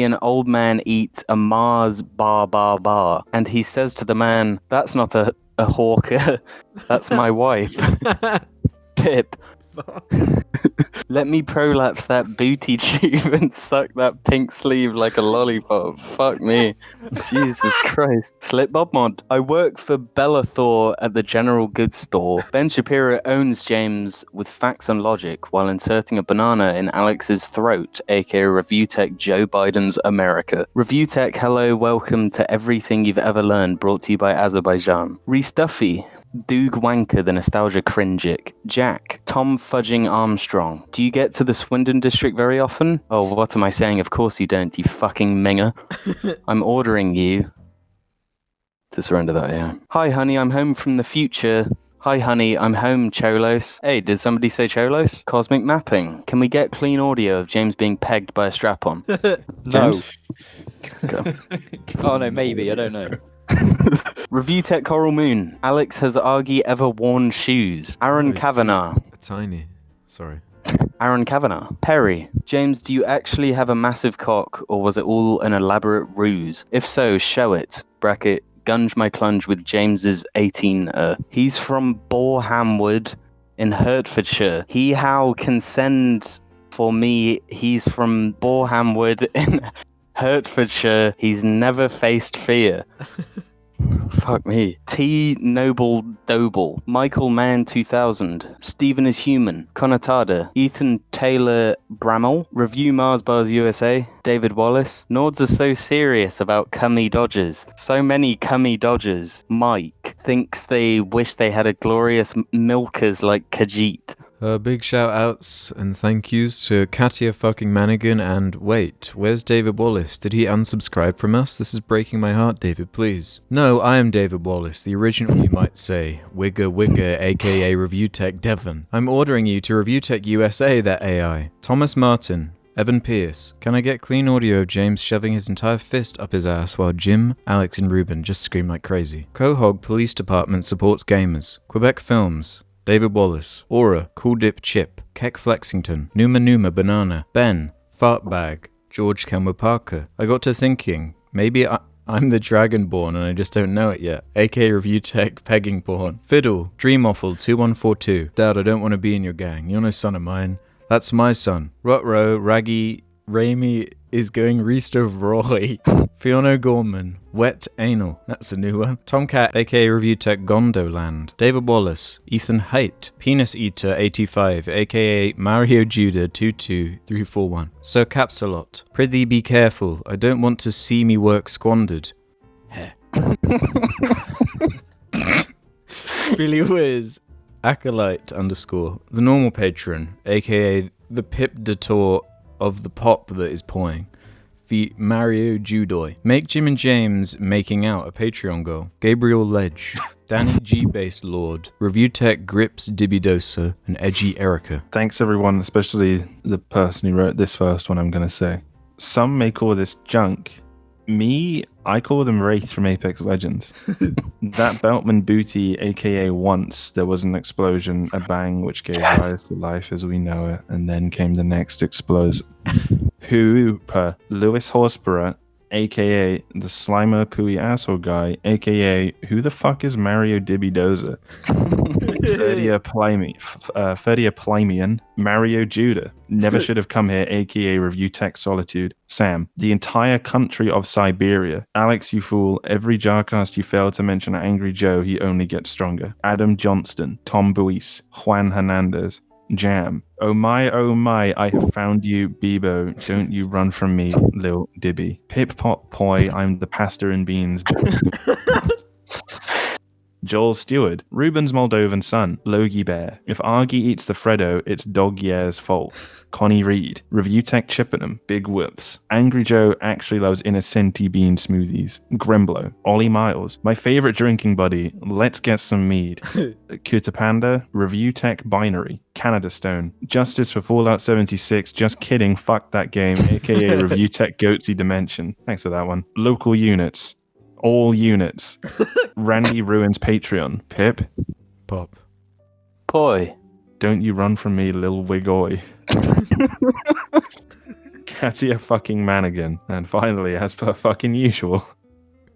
an old man eat a Mars bar. And he says to the man, that's not a hawker, that's my wife. Pip. Let me prolapse that booty tube and suck that pink sleeve like a lollipop. Fuck me. Jesus Christ. Slip Bob Mod. I work for Bellathor at the General Goods Store. Ben Shapiro owns James with facts and logic while inserting a banana in Alex's throat, aka Review Tech Joe Biden's America. Review Tech, hello, welcome to everything you've ever learned, brought to you by Azerbaijan. Restuffy. Doog Wanker, the Nostalgia Cringic. Jack, Tom Fudging Armstrong. Do you get to the Swindon district very often? Oh, what am I saying? Of course you don't, you fucking minger. I'm ordering you to surrender that, yeah. Hi, honey, I'm home from the future. Hi, honey, I'm home, Cholos. Hey, did somebody say Cholos? Cosmic Mapping. Can we get clean audio of James being pegged by a strap-on? No. James? Oh, no, maybe. I don't know. Review Tech Coral Moon. Alex, has Argy ever worn shoes? Aaron his Kavanagh. feet are tiny. Sorry. Aaron Kavanagh. Perry. James, do you actually have a massive cock, or was it all an elaborate ruse? If so, show it. Bracket, gunge my clunge with James's 18. He's from Borehamwood in Hertfordshire. He how can send for me. He's from Borehamwood in Hertfordshire. He's never faced fear. Fuck me. T. Noble Doble. Michael Mann 2000. Stephen is Human. Connotada. Ethan Taylor Bramall. Review Mars Bars USA. David Wallace. Nords are so serious about cummy dodgers. So many cummy dodgers. Mike thinks they wish they had a glorious milkers like Khajiit. Big shout outs and thank yous to Katia fucking Manigan and wait, where's David Wallace? Did he unsubscribe from us? This is breaking my heart, David, please. No, I am David Wallace, the original you might say. Wigger, aka Review Tech Devon. I'm ordering you to Review Tech USA, that AI. Thomas Martin. Evan Pierce. Can I get clean audio of James shoving his entire fist up his ass while Jim, Alex and Ruben just scream like crazy? Quahog Police Department supports gamers. Quebec Films. David Wallace, Aura, Cool Dip Chip, Keck Flexington, Numa Banana, Ben, Fartbag, George Kenwood Parker. I got to thinking, maybe I'm the Dragonborn and I just don't know it yet. AK Review Tech Pegging Porn. Fiddle, Dreamoffle 2142. Dad, I don't want to be in your gang. You're no son of mine. That's my son. Rutro, Raggy, Raimi is going Reast of Roy. Fiona Gorman, Wet Anal, that's a new one. Tomcat, aka Review Tech Gondoland. David Wallace, Ethan Haight, Penis Eater 85, aka Mario Judah 22341. Sir Capsalot, Prithee be careful, I don't want to see me work squandered. Heh. Billy Wiz, Acolyte _ the normal patron, aka the Pip Detour of the pop that is pawing. Mario Judoy. Make Jim and James making out a Patreon goal. Gabriel Ledge. Danny G-Based Lord. Review Tech Grips Dibidosa and Edgy Erica. Thanks everyone, especially the person who wrote this first one, I'm going to say. Some may call this junk. Me, I call them Wraith from Apex Legends. That Beltman booty, aka once there was an explosion, a bang which gave rise to life as we know it, and then came the next explosion. Hooper, Lewis Horsburgh, aka the Slimer Pooey Asshole Guy, aka who the fuck is Mario Dibidoza? Ferdia Plymian, Mario Judah. Never should have come here, aka Review Tech Solitude. Sam, the entire country of Siberia. Alex, you fool. Every Jarcast you fail to mention Angry Joe, he only gets stronger. Adam Johnston, Tom Buis, Juan Hernandez. Jam. Oh my, I have found you, Bebo. Don't you run from me, Lil Dibby. Pip Pop Poi, I'm the pasta and beans. Joel Stewart, Ruben's Moldovan son, Logie Bear. If Argy eats the Freddo, it's Dog Year's fault. Connie Reed, Review Tech Chippenham, Big Whoops. Angry Joe actually loves Innocenti bean smoothies. Gremblo, Ollie Miles, my favorite drinking buddy, let's get some mead. Kuta Panda, Review Tech Binary. Canada Stone, Justice for Fallout 76, just kidding, fuck that game, aka Review Tech Goatsy Dimension. Thanks for that one. Local units. All units. Randy Ruins Patreon. Pip. Pop. Poi. Don't you run from me, Lil Wigoy. Katia fucking Manigan. And finally, as per fucking usual,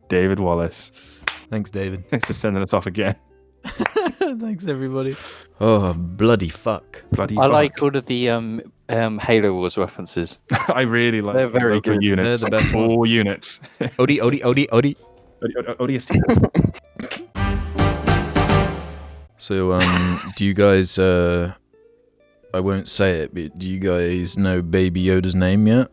David Wallace. Thanks, David. Thanks for sending us off again. Thanks, everybody. Oh, bloody fuck. Bloody I fuck. like all of the Halo Wars references. I really like They're very local good. units. They're the best All ones. units. Odie, Odie, Odie, Odie. ODST. So, do you guys, I won't say it, but do you guys know Baby Yoda's name yet?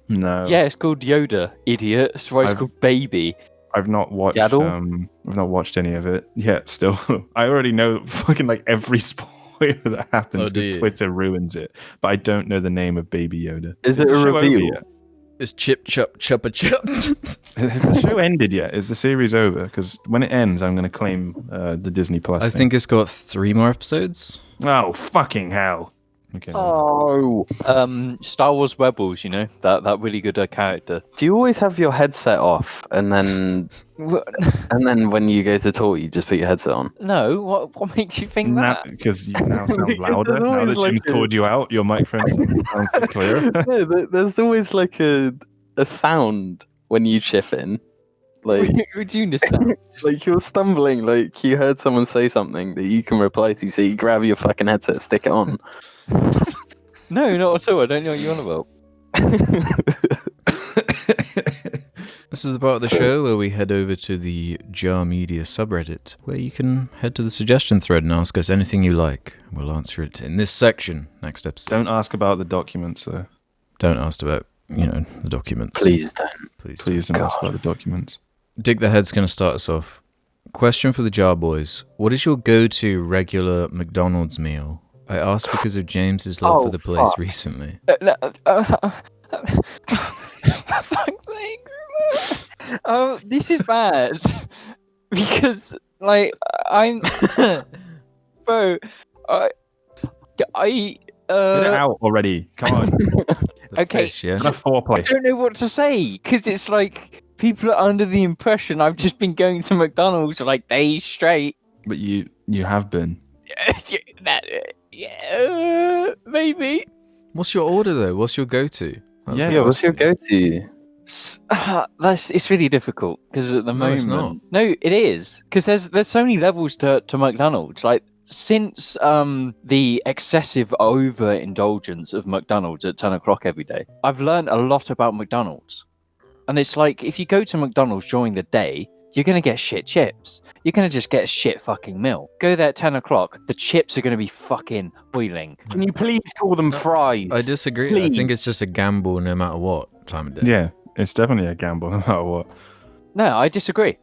No. Yeah, it's called Yoda, idiot. That's why it's I've- called Baby. I've not watched Yaddle? I've not watched any of it yet still. I already know fucking like every spoiler that happens Oh, do because you? Twitter ruins it. But I don't know the name of Baby Yoda. Is it the a show over reveal? yet? It's Chip Chup Chuppa Chup. Has the show ended yet? Is the series over? Because when it ends, I'm going to claim the Disney Plus I thing. think it's got 3 more episodes. Oh, fucking hell. Okay. Oh. Star Wars Rebels, you know, that really good character. Do you always have your headset off and then when you go to talk you just put your headset on? No, what makes you think that? Because you now sound Because louder. there's Now always that like Jim's a- called you out, your microphone sounds clearer. Yeah, there's always like a sound when you chip in. Like Would you understand? like you're stumbling, like you heard someone say something that you can reply to, so you grab your fucking headset, stick it on. No, not at all. I don't know what you're on about. This is the part of the show where we head over to the Jar Media subreddit, where you can head to the suggestion thread and ask us anything you like. We'll answer it in this section next episode. Don't ask about the documents, though. Don't ask about, the documents. Please don't. Please don't ask about the documents. Dick the Head's going to start us off. Question for the Jar Boys. What is your go-to regular McDonald's meal? I asked because of James's love Oh, for the place fuck. recently. Fuck's sake. This is bad. Because, like, I'm... Bro, I Spit it out already. Come on. The Okay. fish, yeah? Enough I foreplay. don't know what to say, because it's like, people are under the impression I've just been going to McDonald's for like days straight. But you have been. Maybe. What's your order, though? What's your go-to? That's Yeah, the Yeah, what's your question. go-to? It's really difficult because at the No, it's moment, no, it is because there's so many levels to McDonald's. Like since the excessive overindulgence of McDonald's at 10 o'clock every day, I've learned a lot about McDonald's. And it's like if you go to McDonald's during the day, you're gonna get shit chips. You're gonna just get a shit fucking meal. Go there at 10 o'clock, the chips are gonna be fucking boiling. Can you please call them fries? I disagree. I Please. think it's just a gamble no matter what time of day. Yeah, it's definitely a gamble no matter what. No, I disagree.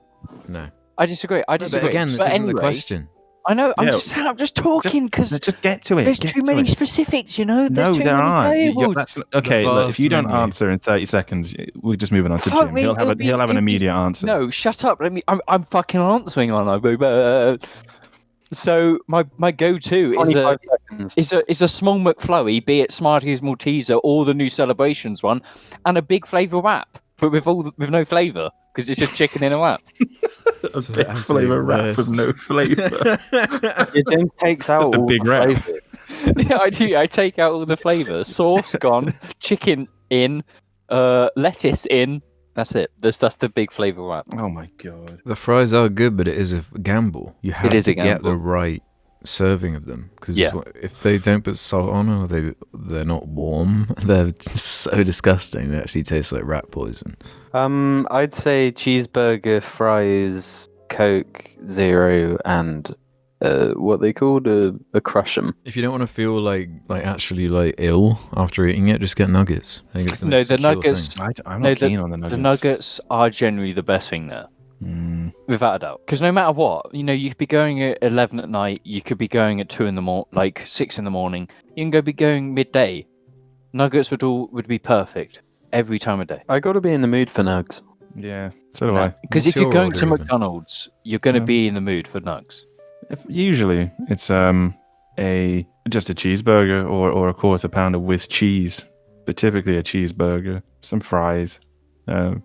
No. I disagree. I disagree. But again, this But isn't the anyway, question. I know. I'm Yeah. just saying. I'm just talking because Just get to it. there's get too to many it. specifics. You know. No, There's too there many aren't. variables. That's okay. Look, if vast you don't menu. answer in 30 seconds, we're just moving on to Fuck Jim. me, He'll have it'll an be- immediate answer. No, shut up. Let me. I'm fucking answering on. So my go-to is 25 seconds. is a small McFlurry, be it Smarties Malteser or the new Celebrations one, and a big flavour wrap, but with no flavour because it's just chicken in a wrap. It's a the big absolute flavour wrap with worst. no flavour. Your James takes out The all big the wrap. flavours. Yeah, I do. I take out all the flavour. Sauce gone, chicken in, lettuce in. That's it. That's the big flavour wrap. Oh my god. The fries are good, but it is a gamble. You have is to a get the gamble. right serving of them. Because Yeah. if they don't put salt on or they're not warm, they're so disgusting. They actually taste like rat poison. I'd say cheeseburger, fries, Coke, Zero, and what they called a Crush'em. If you don't want to feel like actually like ill after eating it, just get nuggets. I think it's the No, most the secure nuggets- thing. I'm No, not keen on the nuggets. The nuggets are generally the best thing there. Mm. Without a doubt. Because no matter what, you know, you could be going at 11 at night, you could be going at 2 in the morning, like 6 in the morning. You can be going midday. Nuggets would be perfect every time of day. I got to be in the mood for nugs. Yeah, so do I. Because What's if you're your going to order even? McDonald's, you're going to be in the mood for nugs. Usually it's just a cheeseburger or a quarter pounder with cheese, but typically a cheeseburger, some fries, and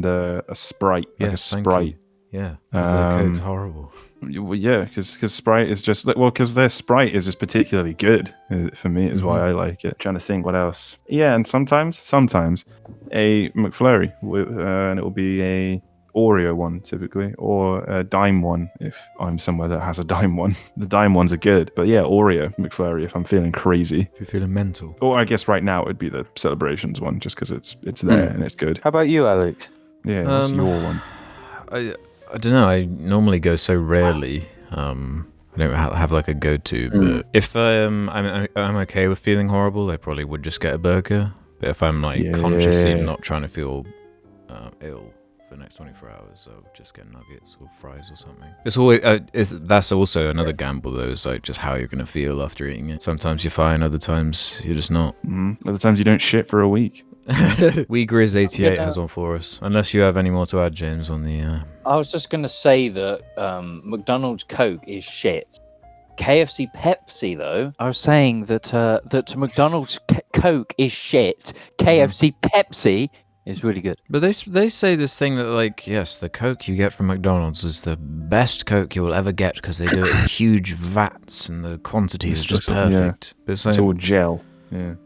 a Sprite, like a Yes, thank Sprite. you. Yeah, 'cause their Coke's horrible. Well, yeah, because Sprite is just because their Sprite is just particularly good for me. Is why I like it. Trying to think what else. Yeah, and sometimes a McFlurry, and it will be a Oreo one typically, or a dime one if I'm somewhere that has a dime one. The dime ones are good, but yeah, Oreo McFlurry if I'm feeling crazy. If you're feeling mental. Or I guess right now it would be the Celebrations one, just because it's there and it's good. How about you, Alex? Yeah, what's your one? I don't know. I normally go so rarely. I don't have like a go-to. But if I'm okay with feeling horrible, I probably would just get a burger. But if I'm like consciously not trying to feel ill for the next 24 hours, I'll just get nuggets or fries or something. It's always that's also another gamble though. Is like just how you're gonna feel after eating it. Sometimes you're fine, other times you're just not. Other times you don't shit for a week. We Grizz 88 has one for us. Unless you have any more to add, James, on the. I was just going to say that McDonald's Coke is shit. KFC Pepsi, though, I was saying that that McDonald's Coke is shit. KFC Pepsi is really good. But they say this thing that, like, yes, the Coke you get from McDonald's is the best Coke you will ever get because they do it in huge vats and the quantity is just perfect. But It's all gel. Yeah.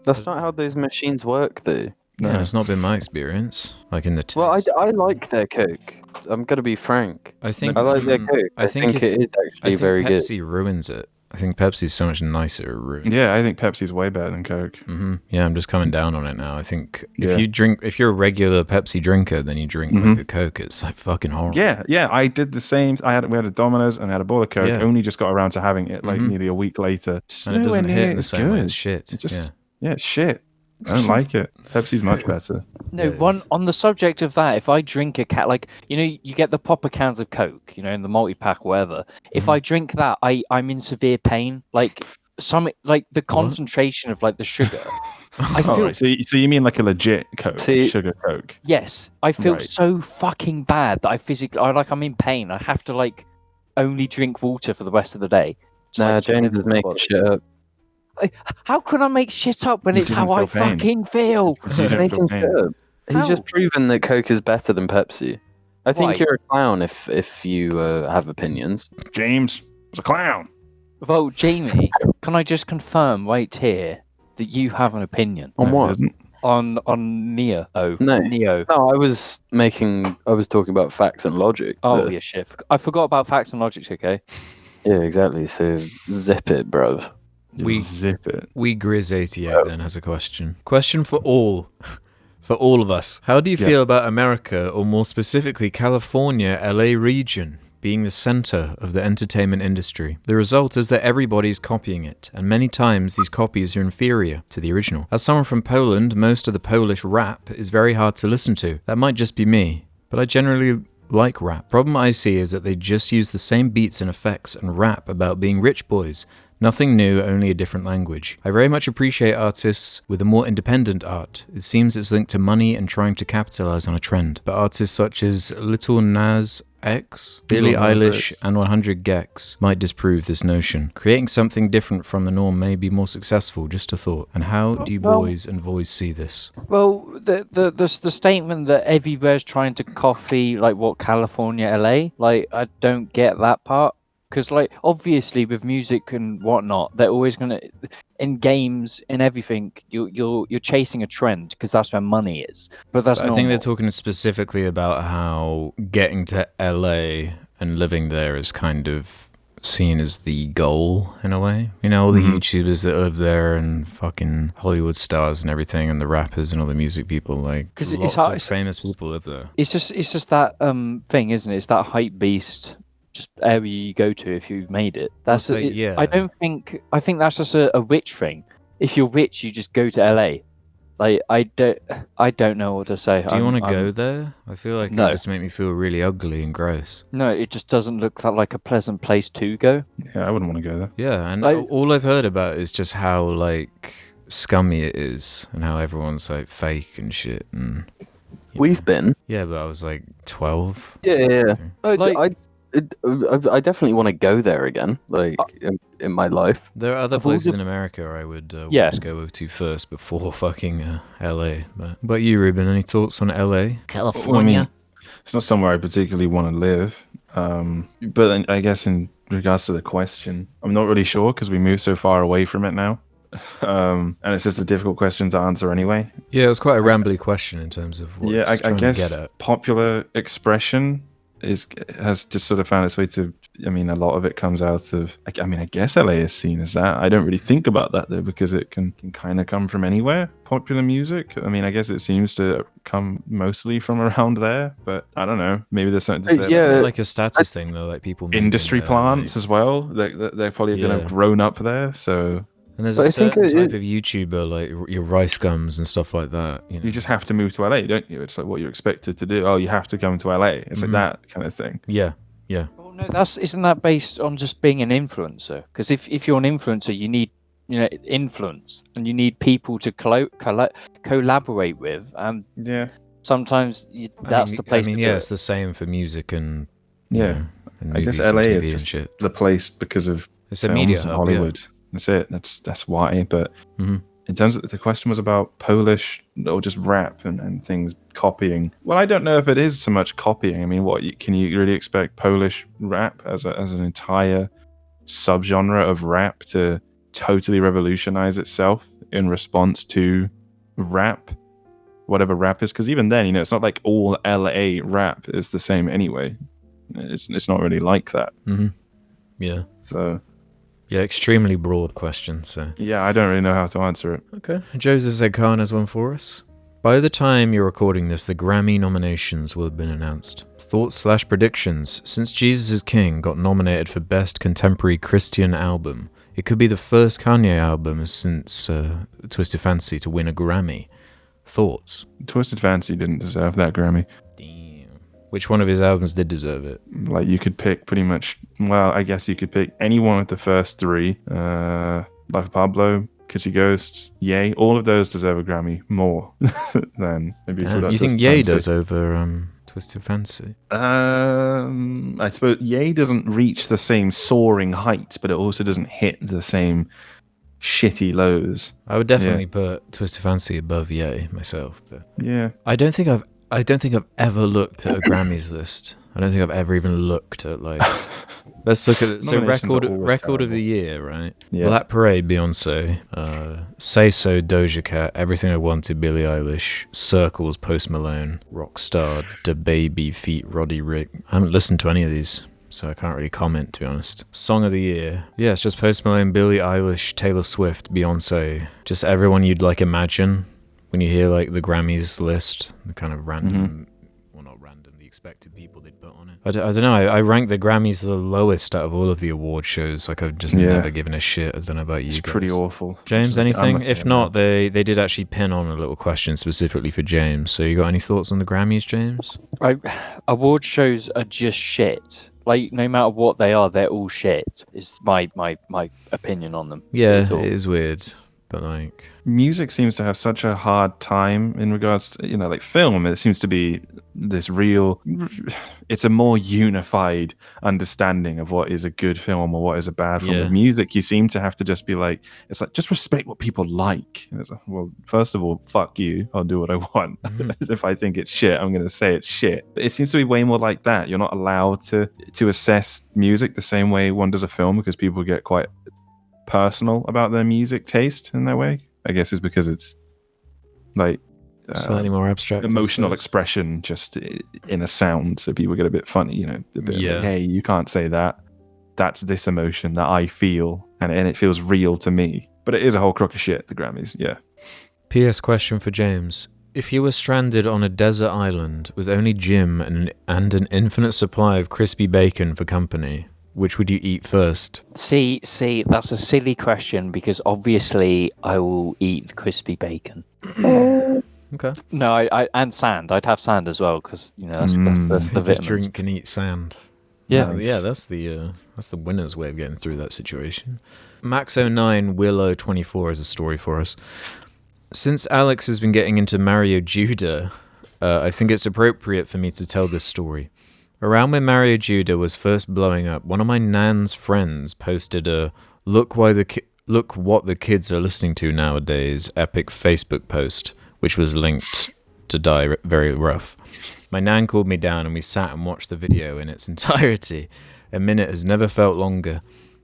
That's not how those machines work, though. Yeah, and it's not been my experience. Like in the taste. Well, I like their Coke. I'm gonna be frank. I think I like their Coke. I think it is actually very good. Pepsi ruins it. I think Pepsi's so much nicer. Yeah, I think Pepsi's way better than Coke. Yeah, I'm just coming down on it now. I think if you're a regular Pepsi drinker, then you drink like a Coke. It's like fucking horrible. Yeah, I did the same. We had a Domino's and I had a bowl of Coke. Only just got around to having it like nearly a week later. And it doesn't hit in the same way as shit. It's shit. I don't like it. Pepsi's much better. No, on the subject of that, if I drink you get the popper cans of Coke, in the multi-pack, whatever. If I drink that, I'm in severe pain. Like the concentration of like the sugar. I feel. Right. So you mean like a legit Coke, sugar Coke? Yes, I feel so fucking bad that I'm in pain. I have to only drink water for the rest of the day. Nah, James is making shit up. How can I make shit up when it's how I fucking feel? He's making shit up. He's just proven that Coke is better than Pepsi. I think you're a clown if you have opinions. James is a clown. Well, Jamie, can I just confirm right here that you have an opinion on what? On Neo? No, I was talking about facts and logic. Oh yeah, shit. I forgot about facts and logic. Okay. Yeah, exactly. So zip it, bruv. We Grizz 88 then has a question. Question for all of us. How do you feel about America, or more specifically California, LA region, being the center of the entertainment industry? The result is that everybody's copying it, and many times these copies are inferior to the original. As someone from Poland, most of the Polish rap is very hard to listen to. That might just be me, but I generally like rap. Problem I see is that they just use the same beats and effects and rap about being rich boys. Nothing new, only a different language. I very much appreciate artists with a more independent art. It seems it's linked to money and trying to capitalize on a trend. But artists such as Lil Nas X, Billie Eilish, and 100 Gex might disprove this notion. Creating something different from the norm may be more successful, just a thought. And how do you boys and boys see this? Well, the statement that everywhere's trying to copy what California, LA, I don't get that part. Because, obviously, with music and whatnot, they're always gonna, in games and everything, you're chasing a trend because that's where money is. But that's I think they're talking specifically about how getting to LA and living there is kind of seen as the goal in a way. All the YouTubers that live there and fucking Hollywood stars and everything, and the rappers and all the music people, because lots of famous people live there. It's just that thing, isn't it? It's that hype beast. Just area you go to if you've made it. I think that's just a rich thing. If you're rich, you just go to LA. Like I don't know what to say. Do you want to go there? I feel like it No. would just make me feel really ugly and gross. No, it just doesn't look like a pleasant place to go. Yeah, I wouldn't want to go there. Yeah, and Like- all I've heard about is just how like scummy it is and how everyone's like fake and shit. And We've been. yeah, but I was like 12. Yeah. Like- I definitely want to go there again, like in my life. There are other Of all places the- in America I would Yeah. want to go to first before fucking LA. But you, Ruben, any thoughts on LA? California. It's not somewhere I particularly want to live. But then I guess in regards to the question, I'm not really sure because we moved so far away from it now. And it's just a difficult question to answer anyway. Yeah, it was quite a rambly question in terms of what Yeah, it's I trying to guess get at. popular expression has just sort of found its way to. I mean, a lot of it comes out of. I mean, I guess LA is seen as that. I don't really think about that though, because it can kind of come from anywhere. Popular music. I mean, I guess it seems to come mostly from around there, but I don't know. Maybe there's something to say. Yeah. about Like a status thing though, like people moving industry there, plants like- as well. They're probably going to Yeah. have grown up there, so And there's But a I think certain it- type of YouTuber, like your Rice Gums and stuff like that. You know? you just have to move to LA, don't you? It's like what you're expected to do. Oh, you have to come to LA. It's like that kind of thing. Yeah. Well, no, isn't that based on just being an influencer? Because if you're an influencer, you need influence, and you need people to collaborate with, and Yeah. sometimes that's the place. I mean, to yeah, do it's the same for music and Yeah. know, and I guess movies and LA TV is and just shit. the place because of It's a films media and hub, Hollywood. That's it. That's why. But Mhm. in terms of the question was about Polish or just rap and things copying. Well, I don't know if it is so much copying. I mean, can you really expect Polish rap as an entire subgenre of rap to totally revolutionize itself in response to rap, whatever rap is? Because even then, it's not like all LA rap is the same anyway. It's not really like that. Mm-hmm. Yeah. So Yeah, extremely broad question. So yeah, I don't really know how to answer it. okay, Joseph Zegkan has one for us. By the time you're recording this, the Grammy nominations will have been announced. Thoughts/predictions. Since Jesus is King got nominated for Best Contemporary Christian Album, it could be the first Kanye album since Twisted Fantasy to win a Grammy. Thoughts? Twisted Fantasy didn't deserve that Grammy. Damn. Which one of his albums did deserve it? Like, you could pick pretty much, well, I guess you could pick any one of the first three. Life of Pablo, Kissy Ghost, Yay. All of those deserve a Grammy more than maybe You think Ye does over Twisted Fantasy? I suppose Ye doesn't reach the same soaring heights, but it also doesn't hit the same shitty lows. I would definitely put Twisted Fantasy above Ye myself. But Yeah. I don't think I've ever looked at a Grammys list. I don't think I've ever even looked at like. Let's look at it. So Nominations are always record of terrible. the year, right? Yeah. Black Parade, Beyonce. Say So, Doja Cat. Everything I Wanted, Billie Eilish. Circles, Post Malone. Rockstar, DaBaby, Feat, Roddy Rick. I haven't listened to any of these, so I can't really comment, to be honest. Song of the year. Yeah, it's just Post Malone, Billie Eilish, Taylor Swift, Beyonce. Just everyone you'd like imagine when you hear like the Grammys list, the kind of random, well, not random, the expected people they'd put on it. I don't know. I rank the Grammys the lowest out of all of the award shows. Like I've just Yeah. never given a shit. I don't know about you. It's guys. pretty awful. James, It's like, anything? I'm- If not, they did actually pin on a little question specifically for James. So you got any thoughts on the Grammys, James? Award shows are just shit. Like no matter what they are, they're all shit. Is my opinion on them. Yeah, It's all- it is weird, but like, music seems to have such a hard time in regards to, like film. It seems to be this real, it's a more unified understanding of what is a good film or what is a bad film. Yeah. With music, you seem to have to just be like, it's like, just respect what people like. And it's like, well, first of all, fuck you. I'll do what I want. If I think it's shit, I'm going to say it's shit. But it seems to be way more like that. You're not allowed to assess music the same way one does a film, because people get quite personal about their music taste in that way. I guess it's because it's like slightly more abstract. I emotional suppose. expression just in a sound, so people get a bit funny, a bit Yeah. like, hey, you can't say that. That's this emotion that I feel, and it feels real to me. But it is a whole crock of shit, the Grammys, yeah. PS question for James. If you were stranded on a desert island with only Jim and an infinite supply of crispy bacon for company, which would you eat first? See, that's a silly question because obviously I will eat the crispy bacon. Okay. No, I and sand. I'd have sand as well because that's the Just vitamins. drink and eat sand. Yeah. Yeah, that's the winner's way of getting through that situation. Max09 Willow 24 is a story for us. Since Alex has been getting into Mario Judah, I think it's appropriate for me to tell this story. Around when Mario Judah was first blowing up, one of my nan's friends posted a look what the kids are listening to nowadays epic Facebook post, which was linked to Die Very Rough. My nan called me down and we sat and watched the video in its entirety. A minute has never felt longer.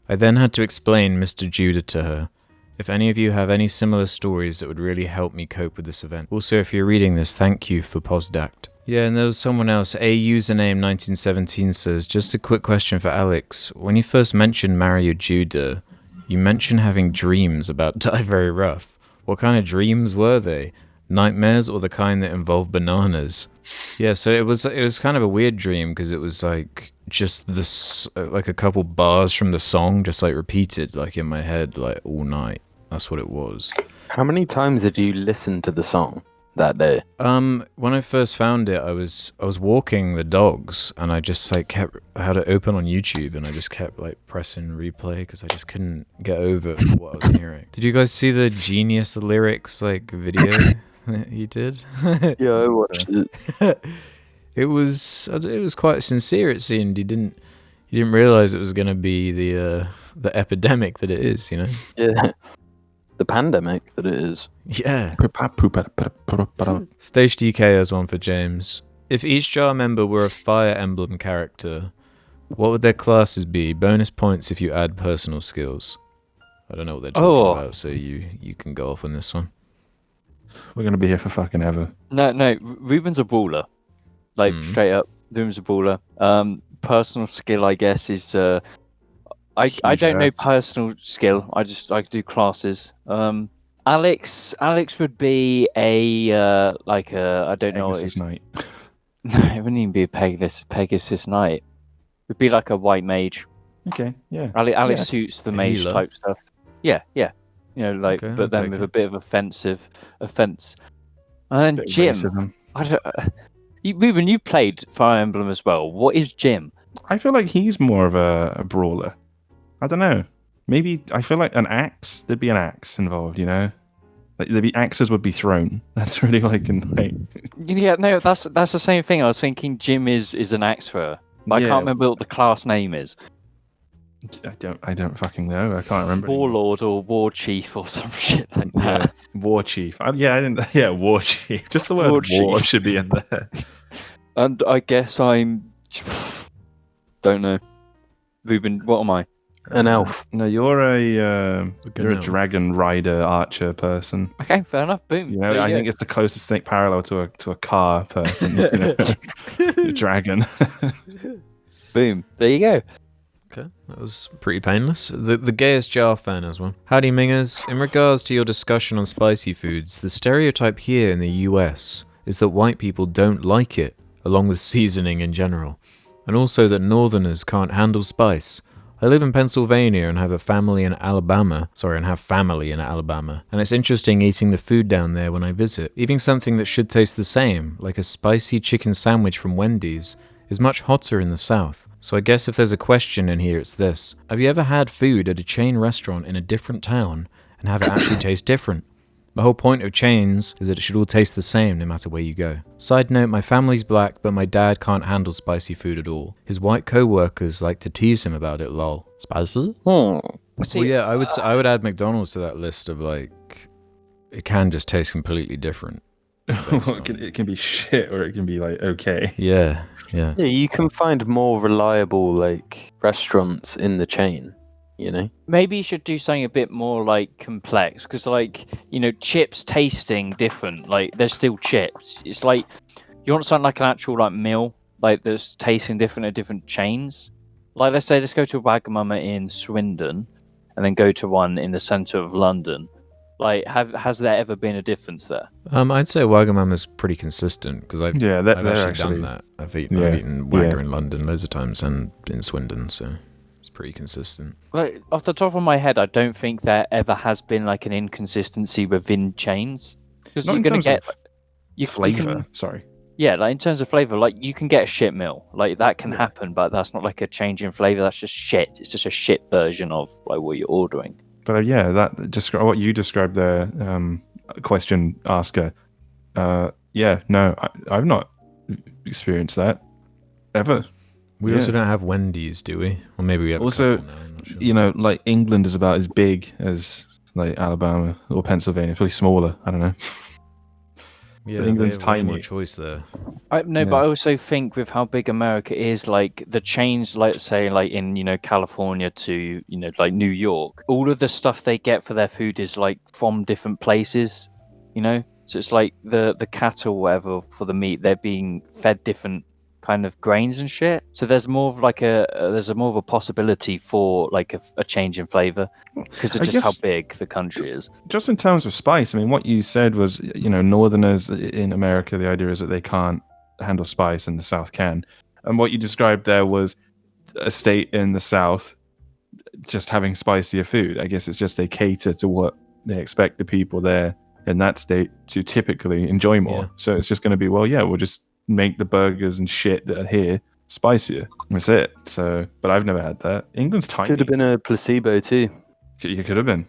I then had to explain Mr. Judah to her. If any of you have any similar stories that would really help me cope with this event. Also, if you're reading this, thank you for Posdact. Yeah, and there was someone else, a username 1917 says, just a quick question for Alex. When you first mentioned Mario Judah, you mentioned having dreams about Die Very Rough. What kind of dreams were they? Nightmares or the kind that involved bananas? Yeah, so it was kind of a weird dream because it was like just this like a couple bars from the song just like repeated like in my head like all night. That's what it was. How many times did you listen to the song that day? When I first found it, I was walking the dogs and I just like I had it open on YouTube and I just kept like pressing replay because I just couldn't get over what I was hearing. Did you guys see the Genius lyrics like video that he did? Yeah, I watched it. It was quite sincere. It seemed he didn't realize it was gonna be the epidemic that it is. You know. Yeah. The pandemic that it is. Yeah. Stage DK has one for James. If each jar member were a Fire Emblem character, what would their classes be? Bonus points if you add personal skills. I don't know what they're talking about, so you can go off on this one. We're going to be here for fucking ever. No, Ruben's a brawler. Like, straight up, Ruben's a brawler. Personal skill, I guess, is... I don't know personal skill. I do classes. Alex would be a I don't know what it is. Knight. No, it wouldn't even be a Pegasus Knight. It'd be like a white mage. Okay, yeah. Alex suits the mage healer. type stuff. Yeah. You know, like, Okay, but I'll then take with it. a bit of offense. And then Jim. Ruben, you played Fire Emblem as well. What is Jim? I feel like he's more of a brawler. I don't know. Maybe I feel like an axe. There'd be an axe involved, you know. Like there'd be axes would be thrown. That's really all I can like. Yeah, no, that's the same thing. I was thinking Jim is an axe thrower. But I Yeah. can't remember what the class name is. I don't fucking know. I can't remember. Warlord or War Chief or some shit like that. Yeah, War Chief. I didn't. Yeah, War Chief. Just the word War war Chief. should be in there. And I guess I'm... Don't know. Ruben, what am I? An elf. No, you're a elf. dragon rider archer person. Okay, fair enough. Boom. You know, I think it's the closest thing parallel to a car person. You know? A dragon. Boom. There you go. Okay, that was pretty painless. The gayest jar fan as well. Howdy Mingers. In regards to your discussion on spicy foods, the stereotype here in the US is that white people don't like it, along with seasoning in general. And also that northerners can't handle spice. I live in Pennsylvania and have family in Alabama, and it's interesting eating the food down there when I visit. Eating something that should taste the same, like a spicy chicken sandwich from Wendy's, is much hotter in the South. So I guess if there's a question in here, it's this. Have you ever had food at a chain restaurant in a different town and have it actually taste different? The whole point of chains is that it should all taste the same no matter where you go. Side note, my family's black, but my dad can't handle spicy food at all. His white co-workers like to tease him about it, lol. Spicy? See, Well, yeah, I would add McDonald's to that list of like, it can just taste completely different. It can be shit or it can be like okay. Yeah. Yeah, you can find more reliable like restaurants in the chain. You know. maybe you should do something a bit more like complex because, like, you know, chips tasting different. Like, they're still chips. It's like you want something like an actual like meal, like that's tasting different at different chains. Like, let's go to a Wagamama in Swindon, and then go to one in the centre of London. Like, has there ever been a difference there? I'd say Wagamama's pretty consistent because I've they're actually done that. I've eaten Wagga in London loads of times and in Swindon, so It's pretty consistent. Like off the top of my head, I don't think there ever has been like an inconsistency within chains because Not you're in gonna terms get of you flavor. can- Sorry. yeah, like in terms of flavor, like you can get a shit meal, like that can Yeah. happen, but that's not like a change in flavor. That's just shit. It's just a shit version of like what you're ordering. But yeah, that what you described there, question asker. Yeah, no, I've not experienced that ever. We Yeah. also don't have Wendy's, do we? Or maybe we have Also, a couple now, I'm not sure. You know, like England is about as big as like Alabama or Pennsylvania, probably smaller. I don't know. Yeah, England's they have way more tiny. choice there. But Yeah. I also think with how big America is, like the chains, like say, like in California to like New York, all of the stuff they get for their food is like from different places, So it's like the cattle, whatever, for the meat, they're being fed different kind of grains and shit. So there's more of like there's more of a possibility for like a change in flavor because of I just how guess- big the country is. Just in terms of spice, I mean, what you said was, Northerners in America, the idea is that they can't handle spice and the South can. And what you described there was a state in the South just having spicier food. I guess it's just they cater to what they expect the people there in that state to typically enjoy more. Yeah. So it's just going to be, well, yeah, we'll just make the burgers and shit that are here spicier. That's it. So, but I've never had that. England's tiny. Could have been a placebo too. You could have been.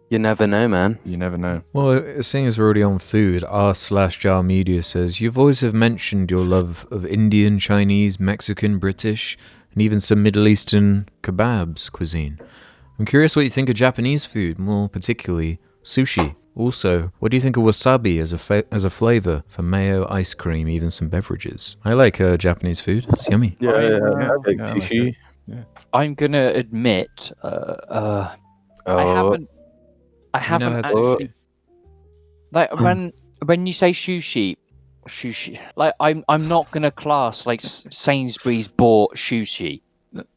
You never know, man. You never know. Well, seeing as we're already on food, r/jar media says, you've always have mentioned your love of Indian, Chinese, Mexican, British, and even some Middle Eastern kebabs cuisine. I'm curious what you think of Japanese food, more particularly sushi. Also, what do you think of wasabi as a flavor for mayo, ice cream, even some beverages? I like Japanese food. It's yummy. Yeah, yeah, I like yeah, I like sushi. I'm gonna admit, I haven't never had actually. sushi? Like when you say sushi, like I'm not gonna class like Sainsbury's bought sushi.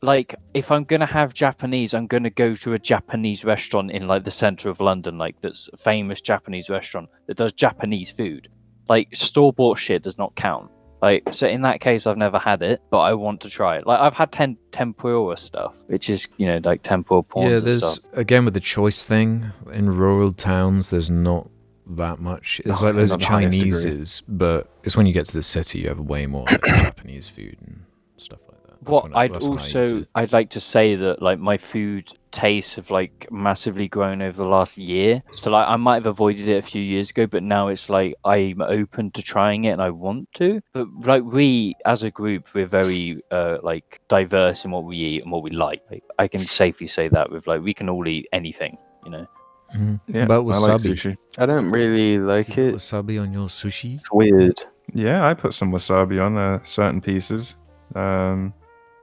Like if I'm gonna have Japanese, I'm gonna go to a Japanese restaurant in like the center of London, like that's a famous Japanese restaurant that does Japanese food. Like store bought shit does not count. Like so in that case, I've never had it, but I want to try it. Like I've had tempura stuff, which is like tempura prawns Yeah, and there's, stuff. again, with the choice thing, in rural towns, there's not that much. It's like loads of not the highest degree. Chineses, but it's when you get to the city, you have way more like, Japanese food and stuff like that. That's What when I- I'd that's when I eat also it. I'd like to say that like my food tastes have like massively grown over the last year. So like I might have avoided it a few years ago, but now it's like I'm open to trying it and I want to. But like we as a group, we're very like diverse in what we eat and what we like. Like I can safely say that with like we can all eat anything. Mhm. Yeah, About I like wasabi. sushi. I don't really like Do you it. put wasabi on your sushi? It's weird. Yeah, I put some wasabi on certain pieces.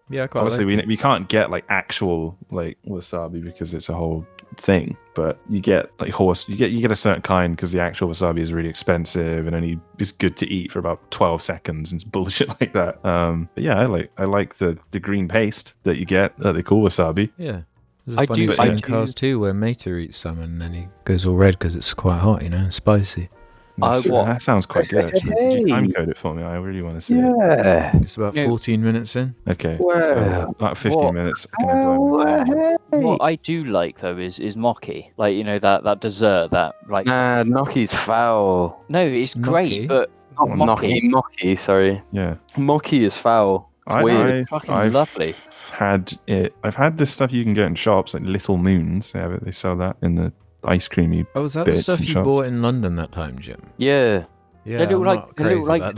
Yeah, I quite Obviously, like it. we can't get like actual like wasabi because it's a whole thing. But you get like you get a certain kind because the actual wasabi is really expensive and only is good to eat for about 12 seconds and bullshit like that. But yeah, I like the green paste that you get that they call wasabi. Yeah. There's I a funny do- scene I in do- Cars too where Mater eats salmon and then he goes all red because it's quite hot, and spicy. That sounds quite good actually. Could you Hey. time code it for me? I really want to see it. Yeah. It's about No. 14 minutes in. Okay. Wow. About 15 What? minutes. I can blow my mind. What I do like though is mochi. Like that dessert that like Nah, gnocchi's foul. no, it's Gnocchi? great, but Not Gnocchi? gnocchi, sorry. Yeah. Gnocchi is foul. It's weird. fucking I've lovely. had it. I've had this stuff you can get in shops, like Little Moons. They have it. They sell that in the ice creamy. Oh, is that the Bits stuff and you shots. bought in London that time, Jim? Yeah. Yeah, They look I'm like- not they look crazy like- about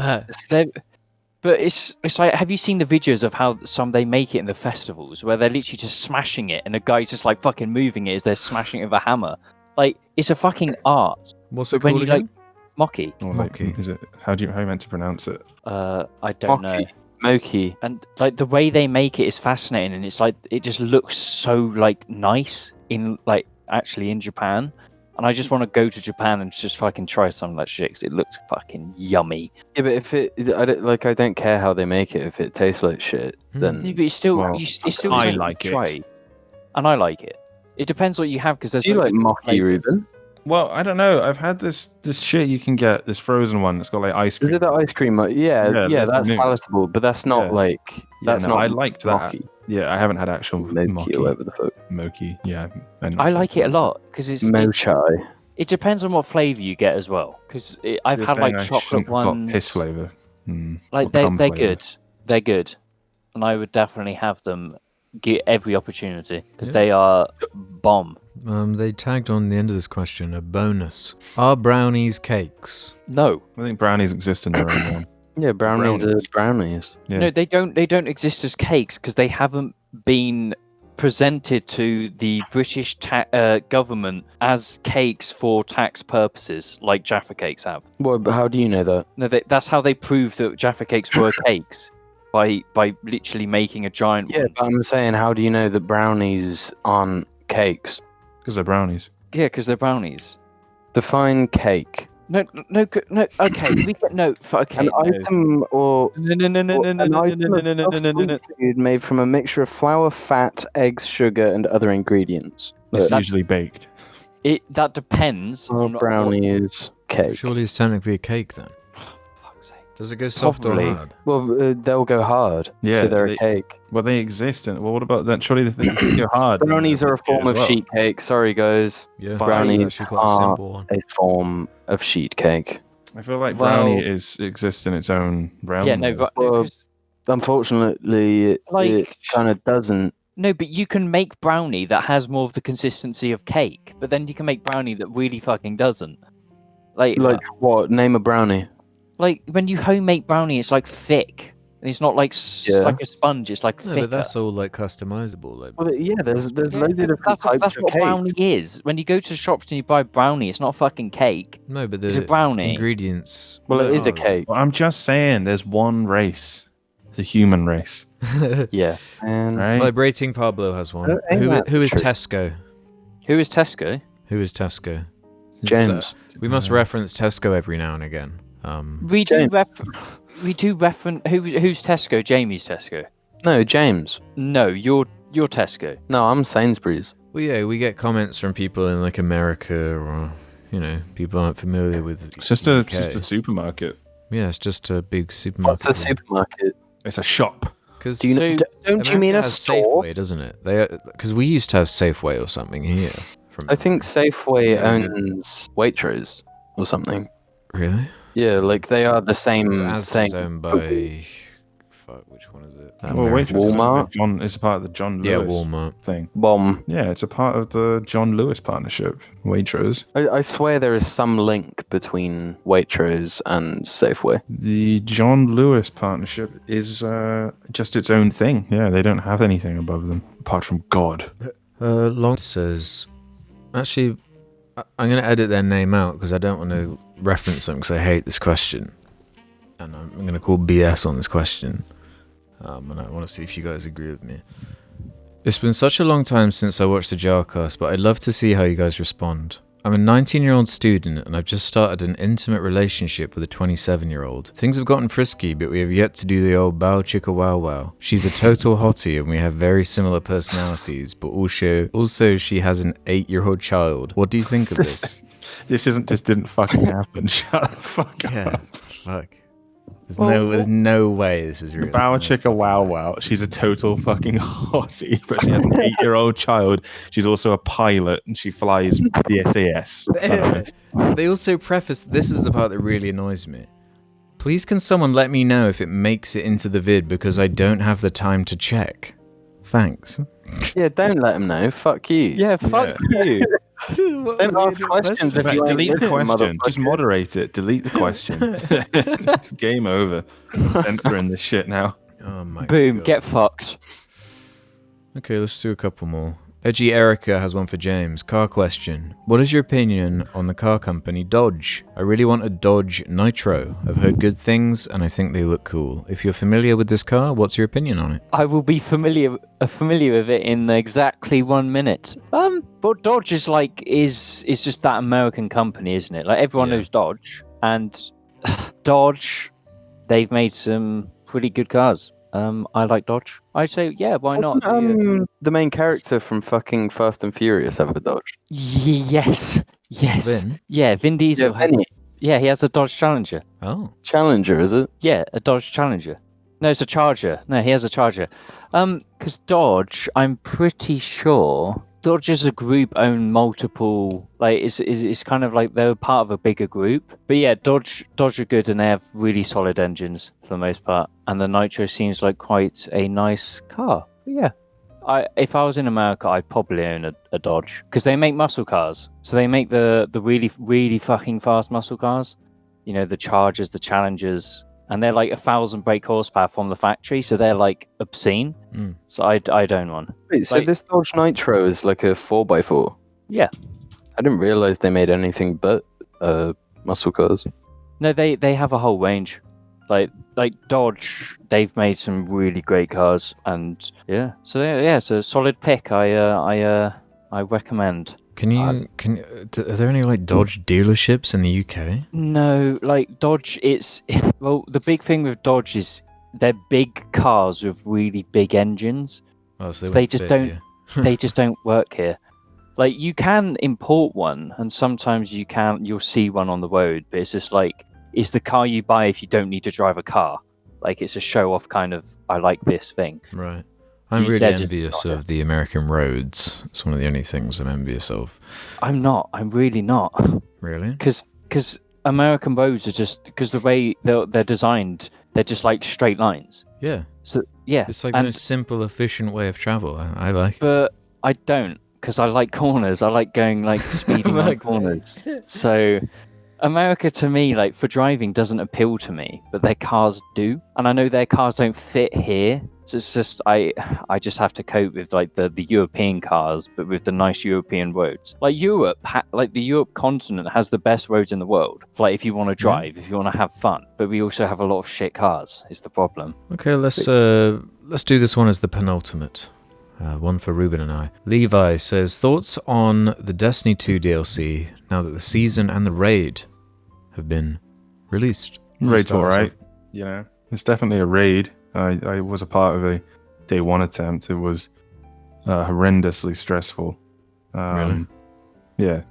that. But it's like, have you seen the videos of how they make it in the festivals where they're literally just smashing it and the guy's just like fucking moving it as they're smashing it with a hammer? Like it's a fucking art. What's But it when called you again? Mochi. Or like, Mochi. is it? How you meant to pronounce it? I don't know. Mochi. Mochi. And like the way they make it is fascinating, and it's like it just looks so like nice in like actually in Japan. And I just want to go to Japan and just fucking try some of that shit 'cause it looks fucking yummy. Yeah, but if I don't care how they make it. If it tastes like shit, Hmm. then Yeah, but it's still, Well, it's still I something to like it. try. And I like it. It depends what you have because there's. do you no like different mochi, flavours. Ruben? Well, I don't know. I've had this shit you can get, this frozen one. It's got like ice Is cream. it the ice cream? Yeah, Yeah, yeah, that's that's new. palatable, but that's not Yeah. like Yeah, That's no, not I liked that. mocky. Yeah, I haven't had actual Mocky or whatever the fuck. Moki. Yeah, I like it a lot because Mochai. it depends on what flavour you get as well. Because I've You're had saying like I chocolate shouldn't have got ones. piss flavor. Like they're good. They're good, and I would definitely have them get every opportunity because they are bomb. They tagged on the end of this question a bonus. Are brownies cakes? No, I think brownies exist in their own one. Yeah, brownies are brownies. Yeah. no, they don't exist as cakes because they haven't been presented to the British government as cakes for tax purposes, like Jaffa cakes have. Well, but how do you know that? No, that's how they proved that Jaffa cakes were cakes by literally making a giant Yeah, one. but I'm saying, how do you know that brownies aren't cakes? Because they're brownies. Yeah, because they're brownies. Define cake. No. Okay, we get okay. An item or an item of sweet food made from a mixture of flour, fat, eggs, sugar, and other ingredients. It's Look, usually baked. That depends. our on brownie is cake. Surely it's technically a cake then. Fuck's sake. Does it go soft Probably. or hard? Well, they'll go hard. Yeah, so they're a cake. Well, they exist. Well, what about that? Surely they go hard. Brownies are a form as of well. sheet cake. Sorry, guys. Yeah, Brownies it's actually quite a are simple one. a form of sheet cake. I feel like brownie Well- exists in its own realm. Yeah, no, though. but Well, Unfortunately, it Like- kind of doesn't. no, but you can make brownie that has more of the consistency of cake, but then you can make brownie that really fucking doesn't. Like What? Name a brownie. like when you homemade brownie, it's like thick, and it's not like Yeah. like a sponge. It's like No, thicker. but that's all like customizable. Like, Well, yeah, there's Yeah, loads of different types that's of what cake. brownie is. When you go to the shops and you buy brownie, it's not a fucking cake. no, but It's a the brownie. ingredients. Well, it is a No. cake. Well, I'm just saying, there's one race, the human race, Yeah. And right? Vibrating Pablo has one. Ain't that Who is true? Tesco? Who is Tesco? Who is Tesco? James. We must reference Tesco every now and again. We do James. reference who's Tesco? Jamie's Tesco. No, James. No, you're Tesco. No, I'm Sainsbury's. Well, yeah, we get comments from people in like America or people aren't familiar with. It's just a UK. supermarket. Yeah, it's just a big supermarket. What's a supermarket? It's a shop. Because Do you know, don't you mean a has store? Safeway, doesn't it? Because we used to have Safeway or something here. I think Safeway owns Waitrose or something. Really? Yeah, like they are the same Asda's thing. owned by. Fuck, which one is it? Well, wait, Walmart? It's a part of the John Yeah, Lewis Walmart. thing. Bomb. Yeah, it's a part of the John Lewis partnership. Waitrose. I swear there is some link between Waitrose and Safeway. The John Lewis partnership is just its own thing. Yeah, they don't have anything above them apart from God. Long says. Actually, I'm going to edit their name out because I don't want to reference them because I hate this question. And I'm going to call BS on this question. And I want to see if you guys agree with me. It's been such a long time since I watched the Jarcast, but I'd love to see how you guys respond. I'm a 19-year-old student and I've just started an intimate relationship with a 27-year-old. Things have gotten frisky, but we have yet to do the old bow chicka wow wow. She's a total hottie and we have very similar personalities, but also she has an 8-year-old child. What do you think of this? This didn't fucking happen. Shut the fuck Yeah, up. fuck. There's no way this is real. Bow There's no chicka fucking wow way. wow. She's a total fucking hottie, but she has an 8-year-old child. She's also a pilot and she flies the SAS. They also preface, this is the part that really annoys me. Please can someone let me know if it makes it into the vid because I don't have the time to check. Thanks. Yeah, don't let them know. Fuck you. Yeah, fuck you. Don't ask questions if you ain't Delete the listening, question. Just motherfucker. moderate it. Delete the question. Game over. Censoring this shit now. Oh my Boom, God. get fucked. Okay, let's do a couple more. Edgy Erica has one for James. Car question. What is your opinion on the car company Dodge? I really want a Dodge Nitro. I've heard good things and I think they look cool. If you're familiar with this car, what's your opinion on it? I will be familiar with it in exactly 1 minute. But Dodge is just that American company, isn't it? Like everyone Yeah. knows Dodge, and Dodge, they've made some pretty good cars. I like Dodge. I'd say, yeah, why not? The main character from fucking Fast and Furious have a Dodge. Yes. Vin? Yeah, Vin Diesel. Vinny. Yeah, he has a Dodge Challenger. Oh. Challenger, is it? Yeah, a Dodge Challenger. No, it's a Charger. No, he has a Charger. Because Dodge, I'm pretty sure Dodge as a group own multiple. Like, it's kind of like they're part of a bigger group. But yeah, Dodge are good, and they have really solid engines for the most part. And the Nitro seems like quite a nice car. But yeah. If I was in America, I'd probably own a Dodge because they make muscle cars. So they make the really, really fucking fast muscle cars. You know, the Chargers, the Challengers, and they're like 1,000 brake horsepower from the factory. So they're like obscene. So I'd own one. Wait, so Like- this Dodge Nitro is like a 4x4? Yeah. I didn't realize they made anything but muscle cars. No, they have a whole range. Like Dodge, they've made some really great cars, and yeah. So it's a solid pick. I recommend. Are there any like Dodge dealerships in the UK? No, like Dodge, well, the big thing with Dodge is they're big cars with really big engines. Oh, so They wouldn't just fit don't- here. They just don't work here. Like you can import one, and sometimes you'll see one on the road, but it's just like it's the car you buy if you don't need to drive a car. Like it's a show off kind of I like this thing. Right. I'm You- really they're just envious not of the American roads. It's one of the only things I'm envious of. I'm not. I'm really not. Really? Because American roads are just because the way they're designed, they're just like straight lines. Yeah. So yeah, It's like the and, most simple, efficient way of travel. I like it. but I don't because I like corners. I like going like speeding on Like- corners. So America to me, like for driving, doesn't appeal to me, but their cars do, and I know their cars don't fit here. So it's just I just have to cope with like the European cars, but with the nice European roads. Like Europe, like the Europe continent has the best roads in the world. Like if you want to drive, if you want to have fun, but we also have a lot of shit cars. Is the problem? Okay, let's do this one as the penultimate. One for Ruben and I. Levi says, thoughts on the Destiny 2 DLC now that the season and the raid have been released? Raid's Start us alright. off. You know, it's definitely a raid. I was a part of a day one attempt. It was horrendously stressful. Really? Yeah.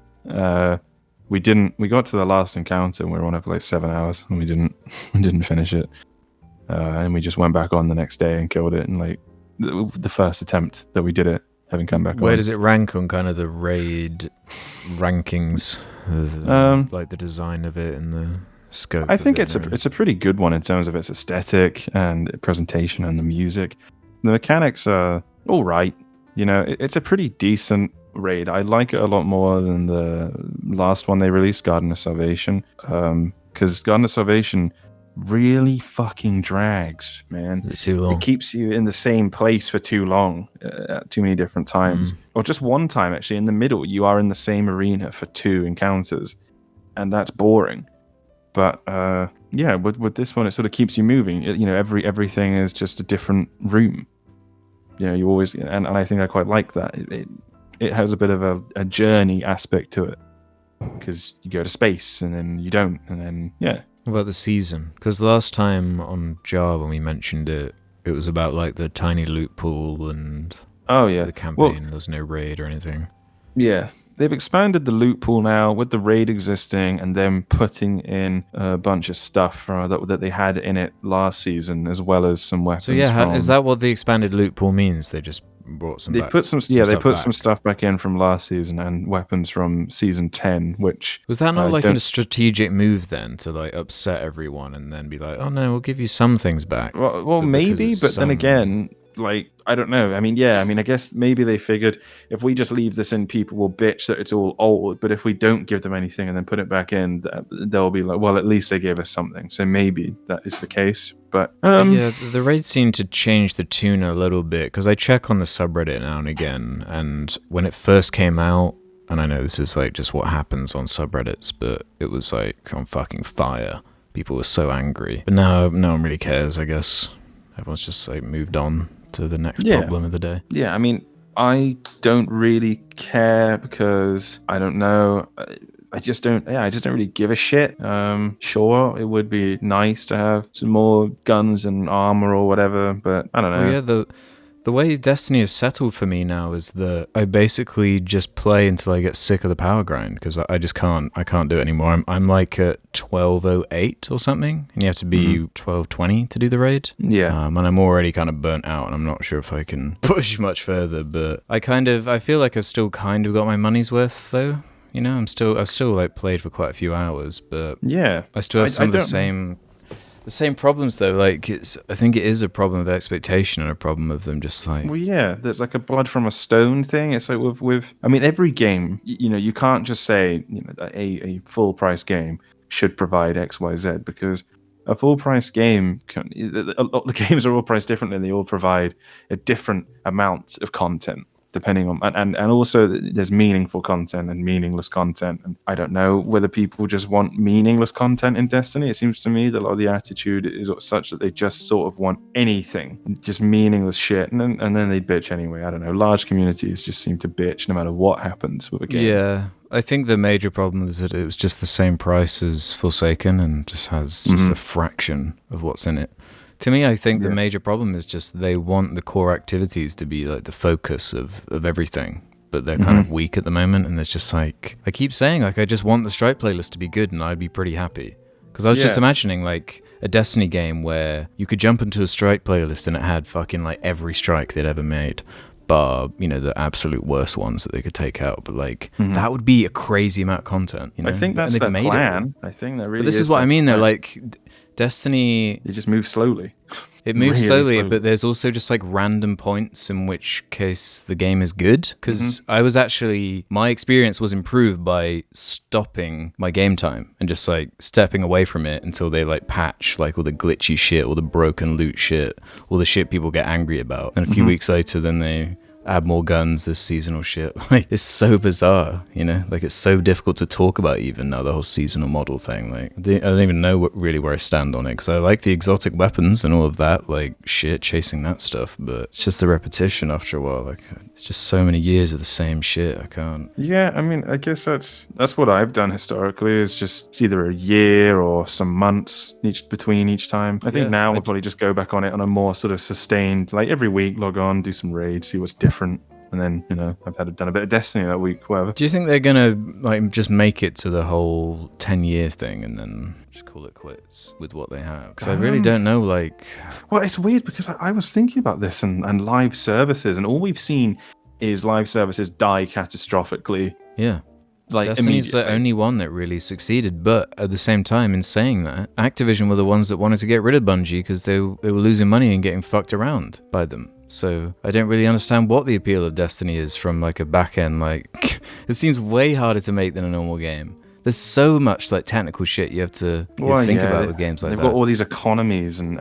We got to the last encounter and we were on it for like 7 hours and we didn't finish it. And we just went back on the next day and killed it. And like the first attempt that we did it, having come back on. Where does it rank on kind of the raid rankings? Like the design of it and the scope. I think of it it's a pretty good one in terms of its aesthetic and presentation and the music. The mechanics are all right. You know, it's a pretty decent raid. I like it a lot more than the last one they released, Garden of Salvation. Because Garden of Salvation really fucking drags, man. Is it too long? It keeps you in the same place for too long, at too many different times. Or just one time, actually, in the middle, you are in the same arena for 2 encounters. And that's boring. But yeah, with this one, it sort of keeps you moving. Everything is just a different room. You know, you always, and I think I quite like that. It has a bit of a journey aspect to it. Because you go to space, and then you don't, and then, yeah. What about the season? Because last time on Jar, when we mentioned it, it was about like the tiny loot pool and Oh, yeah. the campaign. There was no raid or anything. Yeah. They've expanded the loot pool now with the raid existing and then putting in a bunch of stuff that they had in it last season, as well as some weapons. So yeah, from... is that what the expanded loot pool means? They just brought some. They back, put some stuff back. stuff back in from last season and weapons from season 10, which Was that not I like don't- a strategic move then to like upset everyone and then be like, oh no, we'll give you some things back? well because maybe, it's but then some- again, like, I don't know. I mean, I guess maybe they figured if we just leave this in, people will bitch that it's all old. But if we don't give them anything and then put it back in, they'll be like, well, at least they gave us something. So maybe that is the case. But Yeah, the raids seem to change the tune a little bit because I check on the subreddit now and again, and when it first came out, and I know this is like just what happens on subreddits, but it was like on fucking fire. People were so angry, but now no one really cares. I guess everyone's just like moved on to the next problem of the day. yeah, I mean, I don't really care because I don't know. I just don't really give a shit. Sure, it would be nice to have some more guns and armor or whatever, but I don't know. Well, yeah, The way Destiny is settled for me now is that I basically just play until I get sick of the power grind, because I just can't do it anymore. I'm like at 1208 or something, and you have to be 1220 to do the raid. Yeah. And I'm already kind of burnt out, and I'm not sure if I can push much further, but I feel like I've still kind of got my money's worth though. You know, I've still like played for quite a few hours, but Yeah. I still have some of the same problems though. Like I think it is a problem of expectation and a problem of them just like. Well, yeah, there's like a blood from a stone thing. It's like with I mean, every game, you know, you can't just say, you know, that a full price game should provide X, Y, Z, because a full price game the games are all priced differently, and they all provide a different amount of content depending on and also there's meaningful content and meaningless content, and I don't know whether people just want meaningless content in Destiny. It seems to me that a lot of the attitude is such that they just sort of want anything, just meaningless shit, and then they bitch anyway. I don't know, large communities just seem to bitch no matter what happens with a game. Yeah, I think the major problem is that it was just the same price as Forsaken and just has just a fraction of what's in it. To me, I think the major problem is just they want the core activities to be like the focus of everything, but they're kind of weak at the moment, and there's just like, I keep saying, like, I just want the Strike playlist to be good and I'd be pretty happy. Because I was just imagining like a Destiny game where you could jump into a Strike playlist and it had fucking like every Strike they'd ever made, bar, you know, the absolute worst ones that they could take out, but like that would be a crazy amount of content, you know? I think that's their plan. I think that really But this is what I mean, they're like Destiny, they just move slowly. It moves slowly, but there's also just like random points in which case the game is good. Because my experience was improved by stopping my game time and just like stepping away from it until they like patch like all the glitchy shit, all the broken loot shit, all the shit people get angry about. And a few weeks later, then they add more guns, this seasonal shit. Like, it's so bizarre, you know? Like, it's so difficult to talk about even now, the whole seasonal model thing. Like, I don't even know really where I stand on it, because I like the exotic weapons and all of that, like, shit, chasing that stuff, but it's just the repetition after a while. Like, it's just so many years of the same shit, I can't. Yeah, I mean, I guess that's what I've done historically, is just it's either a year or some months between each time. I think now we'll probably just go back on it on a more sort of sustained, like every week, log on, do some raids, see what's different. And then, you know, I've done a bit of Destiny that week, whatever. Do you think they're gonna like just make it to the whole 10-year thing and then just call it quits with what they have? Because I really don't know, like... Well, it's weird because I was thinking about this and live services, and all we've seen is live services die catastrophically. Yeah. Like, Destiny's the only one that really succeeded, but at the same time, in saying that, Activision were the ones that wanted to get rid of Bungie because they were losing money and getting fucked around by them. So I don't really understand what the appeal of Destiny is from like a back end. Like, it seems way harder to make than a normal game. There's so much like technical shit you have to think about with games like that. They've got all these economies and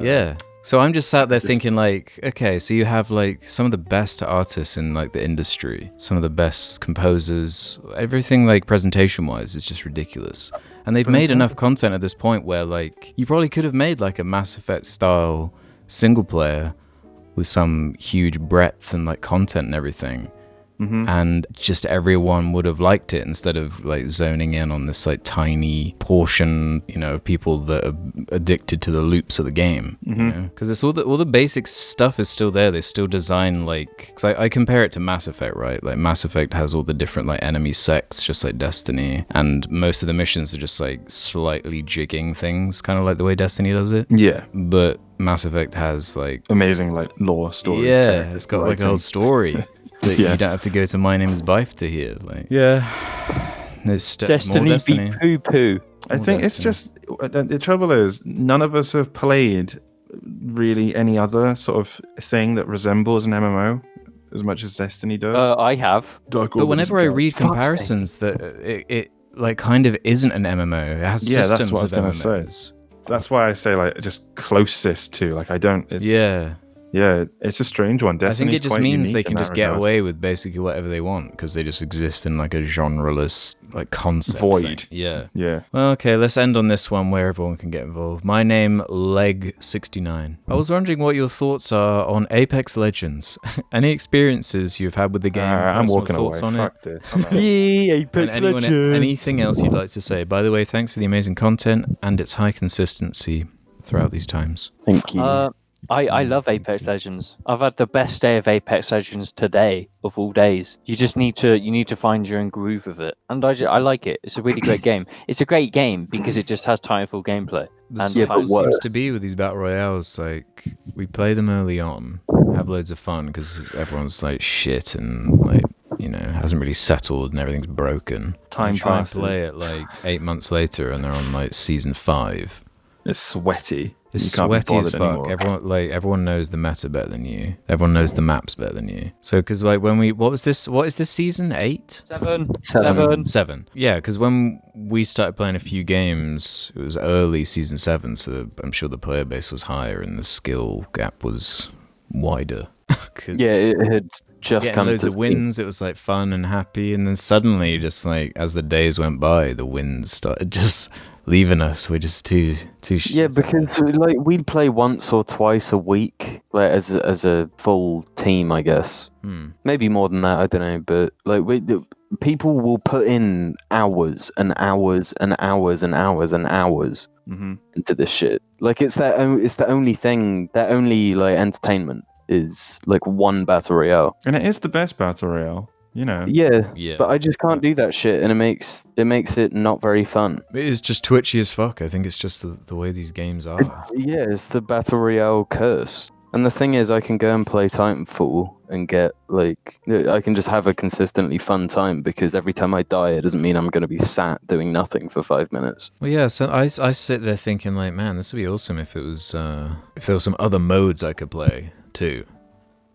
yeah. So I'm just sat there thinking like, okay, so you have like some of the best artists in like the industry, some of the best composers, everything like presentation wise is just ridiculous. And they've made enough content at this point where like you probably could have made like a Mass Effect style single player with some huge breadth and like content and everything. And just everyone would have liked it instead of like zoning in on this like tiny portion, you know, of people that are addicted to the loops of the game. You know? Because it's all the basic stuff is still there. They still design like, because I compare it to Mass Effect, right? Like Mass Effect has all the different like enemy sects, just like Destiny, and most of the missions are just like slightly jigging things, kind of like the way Destiny does it. Yeah. But Mass Effect has like amazing like lore story. Yeah, it's got like a whole story. That you don't have to go to My Name is Bife to hear. Like, it's Destiny be poo-poo. I think it's just the trouble is none of us have played really any other sort of thing that resembles an MMO as much as Destiny does. I have. But whenever I read comparisons, that it like kind of isn't an MMO. It has systems that's what I was of gonna MMOs. say. That's why I say like just closest to, like, I don't. It's, yeah, it's a strange one. I think it just means they can just get regard. away with basically whatever they want because they just exist in like a genreless like concept void. Thing. Yeah. Well, okay, let's end on this one where everyone can get involved. My name, Leg69. I was wondering what your thoughts are on Apex Legends. Any experiences you've had with the game? I'm walking thoughts away. on Fuck it? Yay, Apex Legends. Anything else you'd like to say? By the way, thanks for the amazing content and its high consistency throughout these times. Thank you. I love Apex Legends. I've had the best day of Apex Legends today of all days. You just need to find your own groove of it, and I like it. It's a really great game. It's a great game because it just has Titanfall gameplay. The And sort but of what- seems to be with these battle royales, like we play them early on, have loads of fun because everyone's like shit and like hasn't really settled and everything's broken. Time And you try passes. and play it like 8 months later and they're on like season 5. It's sweaty. It's You can't be sweaty as bothered fuck. anymore. Everyone knows the meta better than you. Everyone knows the maps better than you. So because like when we what is this season 8? 7. Yeah, because when we started playing a few games, it was early season 7, so I'm sure the player base was higher and the skill gap was wider. 'Cause Yeah, it had just getting come loads to of wins, it was like fun and happy, and then suddenly, just like as the days went by, the wins started just leaving us. We're just too shit. Yeah, because like we'd play once or twice a week, like as a full team, I guess. Maybe more than that, I don't know. But like people will put in hours and hours and hours and hours and hours into this shit. Like it's the only thing, their only like entertainment is like one battle royale. And it is the best battle royale, Yeah, Yeah. but I just can't do that shit, and it makes it not very fun. It is just twitchy as fuck. I think it's just the way these games are. Yeah, it's the battle royale curse. And the thing is, I can go and play Titanfall and get like I can just have a consistently fun time because every time I die, it doesn't mean I'm going to be sat doing nothing for 5 minutes. Well, yeah. So I sit there thinking like, man, this would be awesome if it was if there was some other modes I could play too,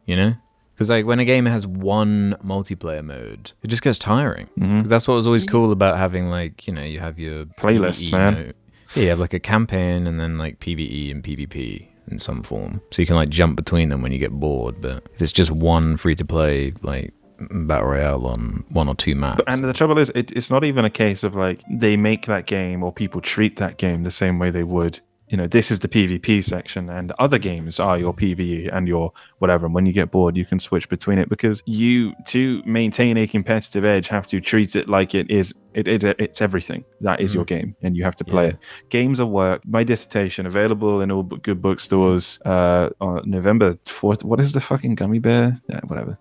Because like when a game has one multiplayer mode, it just gets tiring. 'Cause that's what was always cool about having like you have your Playlists, PvE man. mode. Yeah, you have like a campaign and then like PvE and PvP in some form, so you can like jump between them when you get bored. But if it's just one free to play like battle royale on 1 or 2 maps, And the trouble is, it's not even a case of like they make that game or people treat that game the same way they would. This is the PvP section, and other games are your PvE and your whatever. And when you get bored, you can switch between it because you, to maintain a competitive edge, have to treat it like it is. It's everything. That is your game, and you have to play it. Games are work. My dissertation available in all good bookstores on November 4th. What is the fucking gummy bear? Yeah, whatever.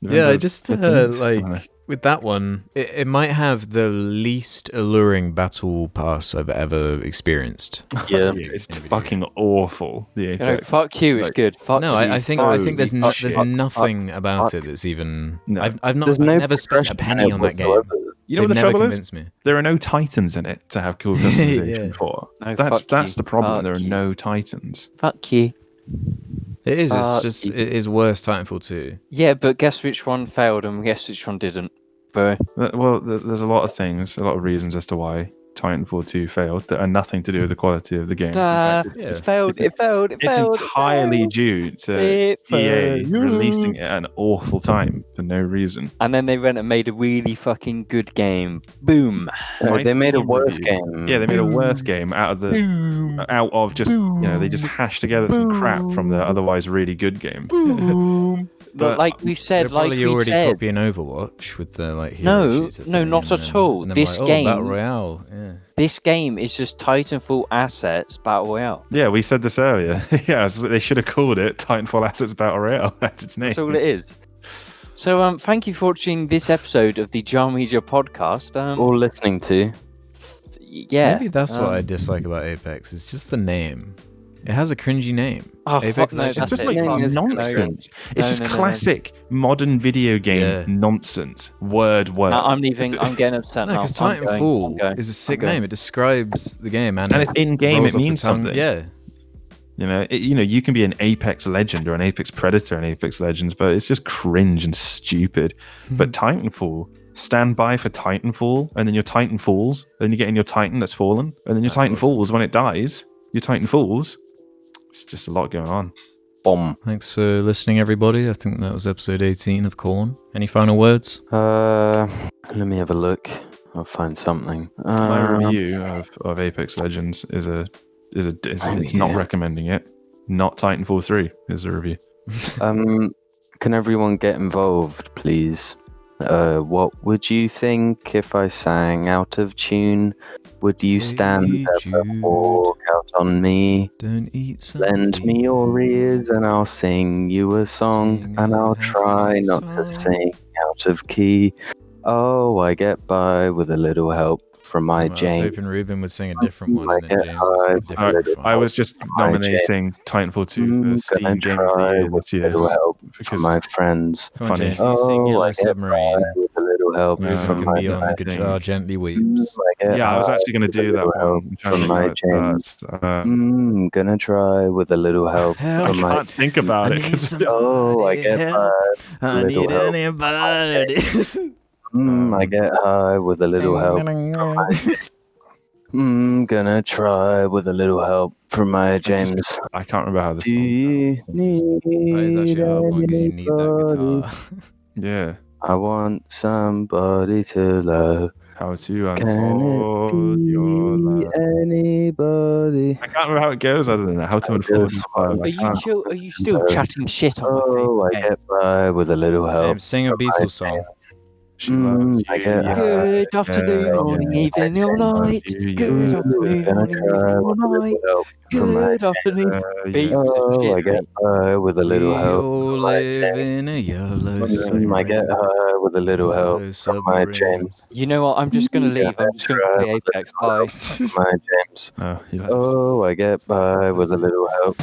yeah, I just 15th? like with that one, it might have the least alluring battle pass I've ever experienced. Yeah, It's fucking awful. The Apex. Fuck you, it's good. Fuck No, you. I think there's Holy there's shit. nothing about it that's even. No. I've there's never spent a progression penny in it on that game. whatsoever. You know They've what the never trouble is? convinced me. There are no Titans in it to have cool customization Yeah. for. No, That's fuck you. the problem. Fuck There are you. no Titans. Fuck you. It is. It's Uh, just. It is worse Titanfall 2. Yeah, but guess which one failed and guess which one didn't, bro. Well, there's a lot of things, a lot of reasons as to why Titanfall 2 failed that are nothing to do with the quality of the game. In fact, Yeah. It's failed. It failed. It it's failed. entirely due to It EA failed. releasing it at an awful time for no reason. And then they went and made a really fucking good game. Boom. My They made a Steam worse review- game. Yeah, they made a worse game out of just they just hashed together some crap from the otherwise really good game. But like we've said, They're probably we've already said, copying Overwatch with the like hero No, shooter no, thing, not and at then- all. and then This like, game- Battle Royale. Yeah. this game is just Titanfall Assets Battle Royale. Yeah, we said this earlier. Yeah, they should have called it Titanfall Assets Battle Royale. That's its name. That's all it is. So thank you for watching this episode of the Jar Media podcast. Or listening to. Yeah. Maybe that's what I dislike about Apex. It's just the name. It has a cringy name. Oh, Apex fuck no, Legends. that's It's just it. like Name is- nonsense. It's just no. classic modern video game Yeah. nonsense. Word. I'm leaving. I'm getting upset No, now. because I'm going, Titanfall is a sick going. name. It describes the game and And it's in game. rolls It off the means tongue. something. Yeah. You can be an Apex Legend or an Apex Predator in Apex Legends, but it's just cringe and stupid. But Titanfall, stand by for Titanfall, and then your Titan falls, then you get in your Titan that's fallen, and then your That's Titan awesome. falls when it dies. Your Titan falls. It's just a lot going on. Bomb. Thanks for listening, everybody. I think that was episode 18 of Corn. Any final words? Let me have a look. I'll find something. My review of Apex Legends is it's not recommending it. Not Titanfall 3 is the review. Can everyone get involved, please? What would you think if I sang out of tune? Would you stand Hey up Jude. or walk out on me. Don't eat Lend me your ears and I'll sing you a song. Sing And a I'll try happy not to song. sing out of key. Oh, I get by with a little help from my I was James. hoping Ruben would sing a different one, I and then get James would sing a high different with a one. I was just My nominating Titanfall 2 for Steam gonna Game of the try Year with this a year little help from because my friends. Come on, funny. James, you sing Oh, Yellow I get Submarine. by with a little help Yeah. Ruben from can my be on the I guitar, think- Gently Weeps. I get Yeah, I was high actually going to with a do that little one. help I'm trying to from think my about James. that. Gonna try with a little help Help. from I my. can't think about it. 'cause Oh, I get help. by. I little need help. anybody. I get high with a little help from my. Gonna try with a little help from my James. I can't remember how this Do song you need That is actually a hard one because you need that anybody? guitar. Yeah. I want somebody to love. How to Can unfold your it be love. anybody? I can't remember how it goes other than that. How to I unfold just your love. want I can't. Are you still chatting shit on my Oh, I favorite game? get by with a little help. James, sing a from my Beatles song. James. She loves I you. get Yeah. Good afternoon, yeah, morning, yeah. evening, or Love night. you, Good yeah. afternoon, Gonna morning, try evening, or with a little night. help from my Good afternoon. Yeah. Beat Oh, shit, I get mate. by with a little We help all from my live James. in a yellow I submarine. get high with a little help Yellow from my submarine. James. You know what? I'm just gonna leave. I'm just gonna play Apex. Bye. From my James. Oh, you like Oh, I get by with a little help.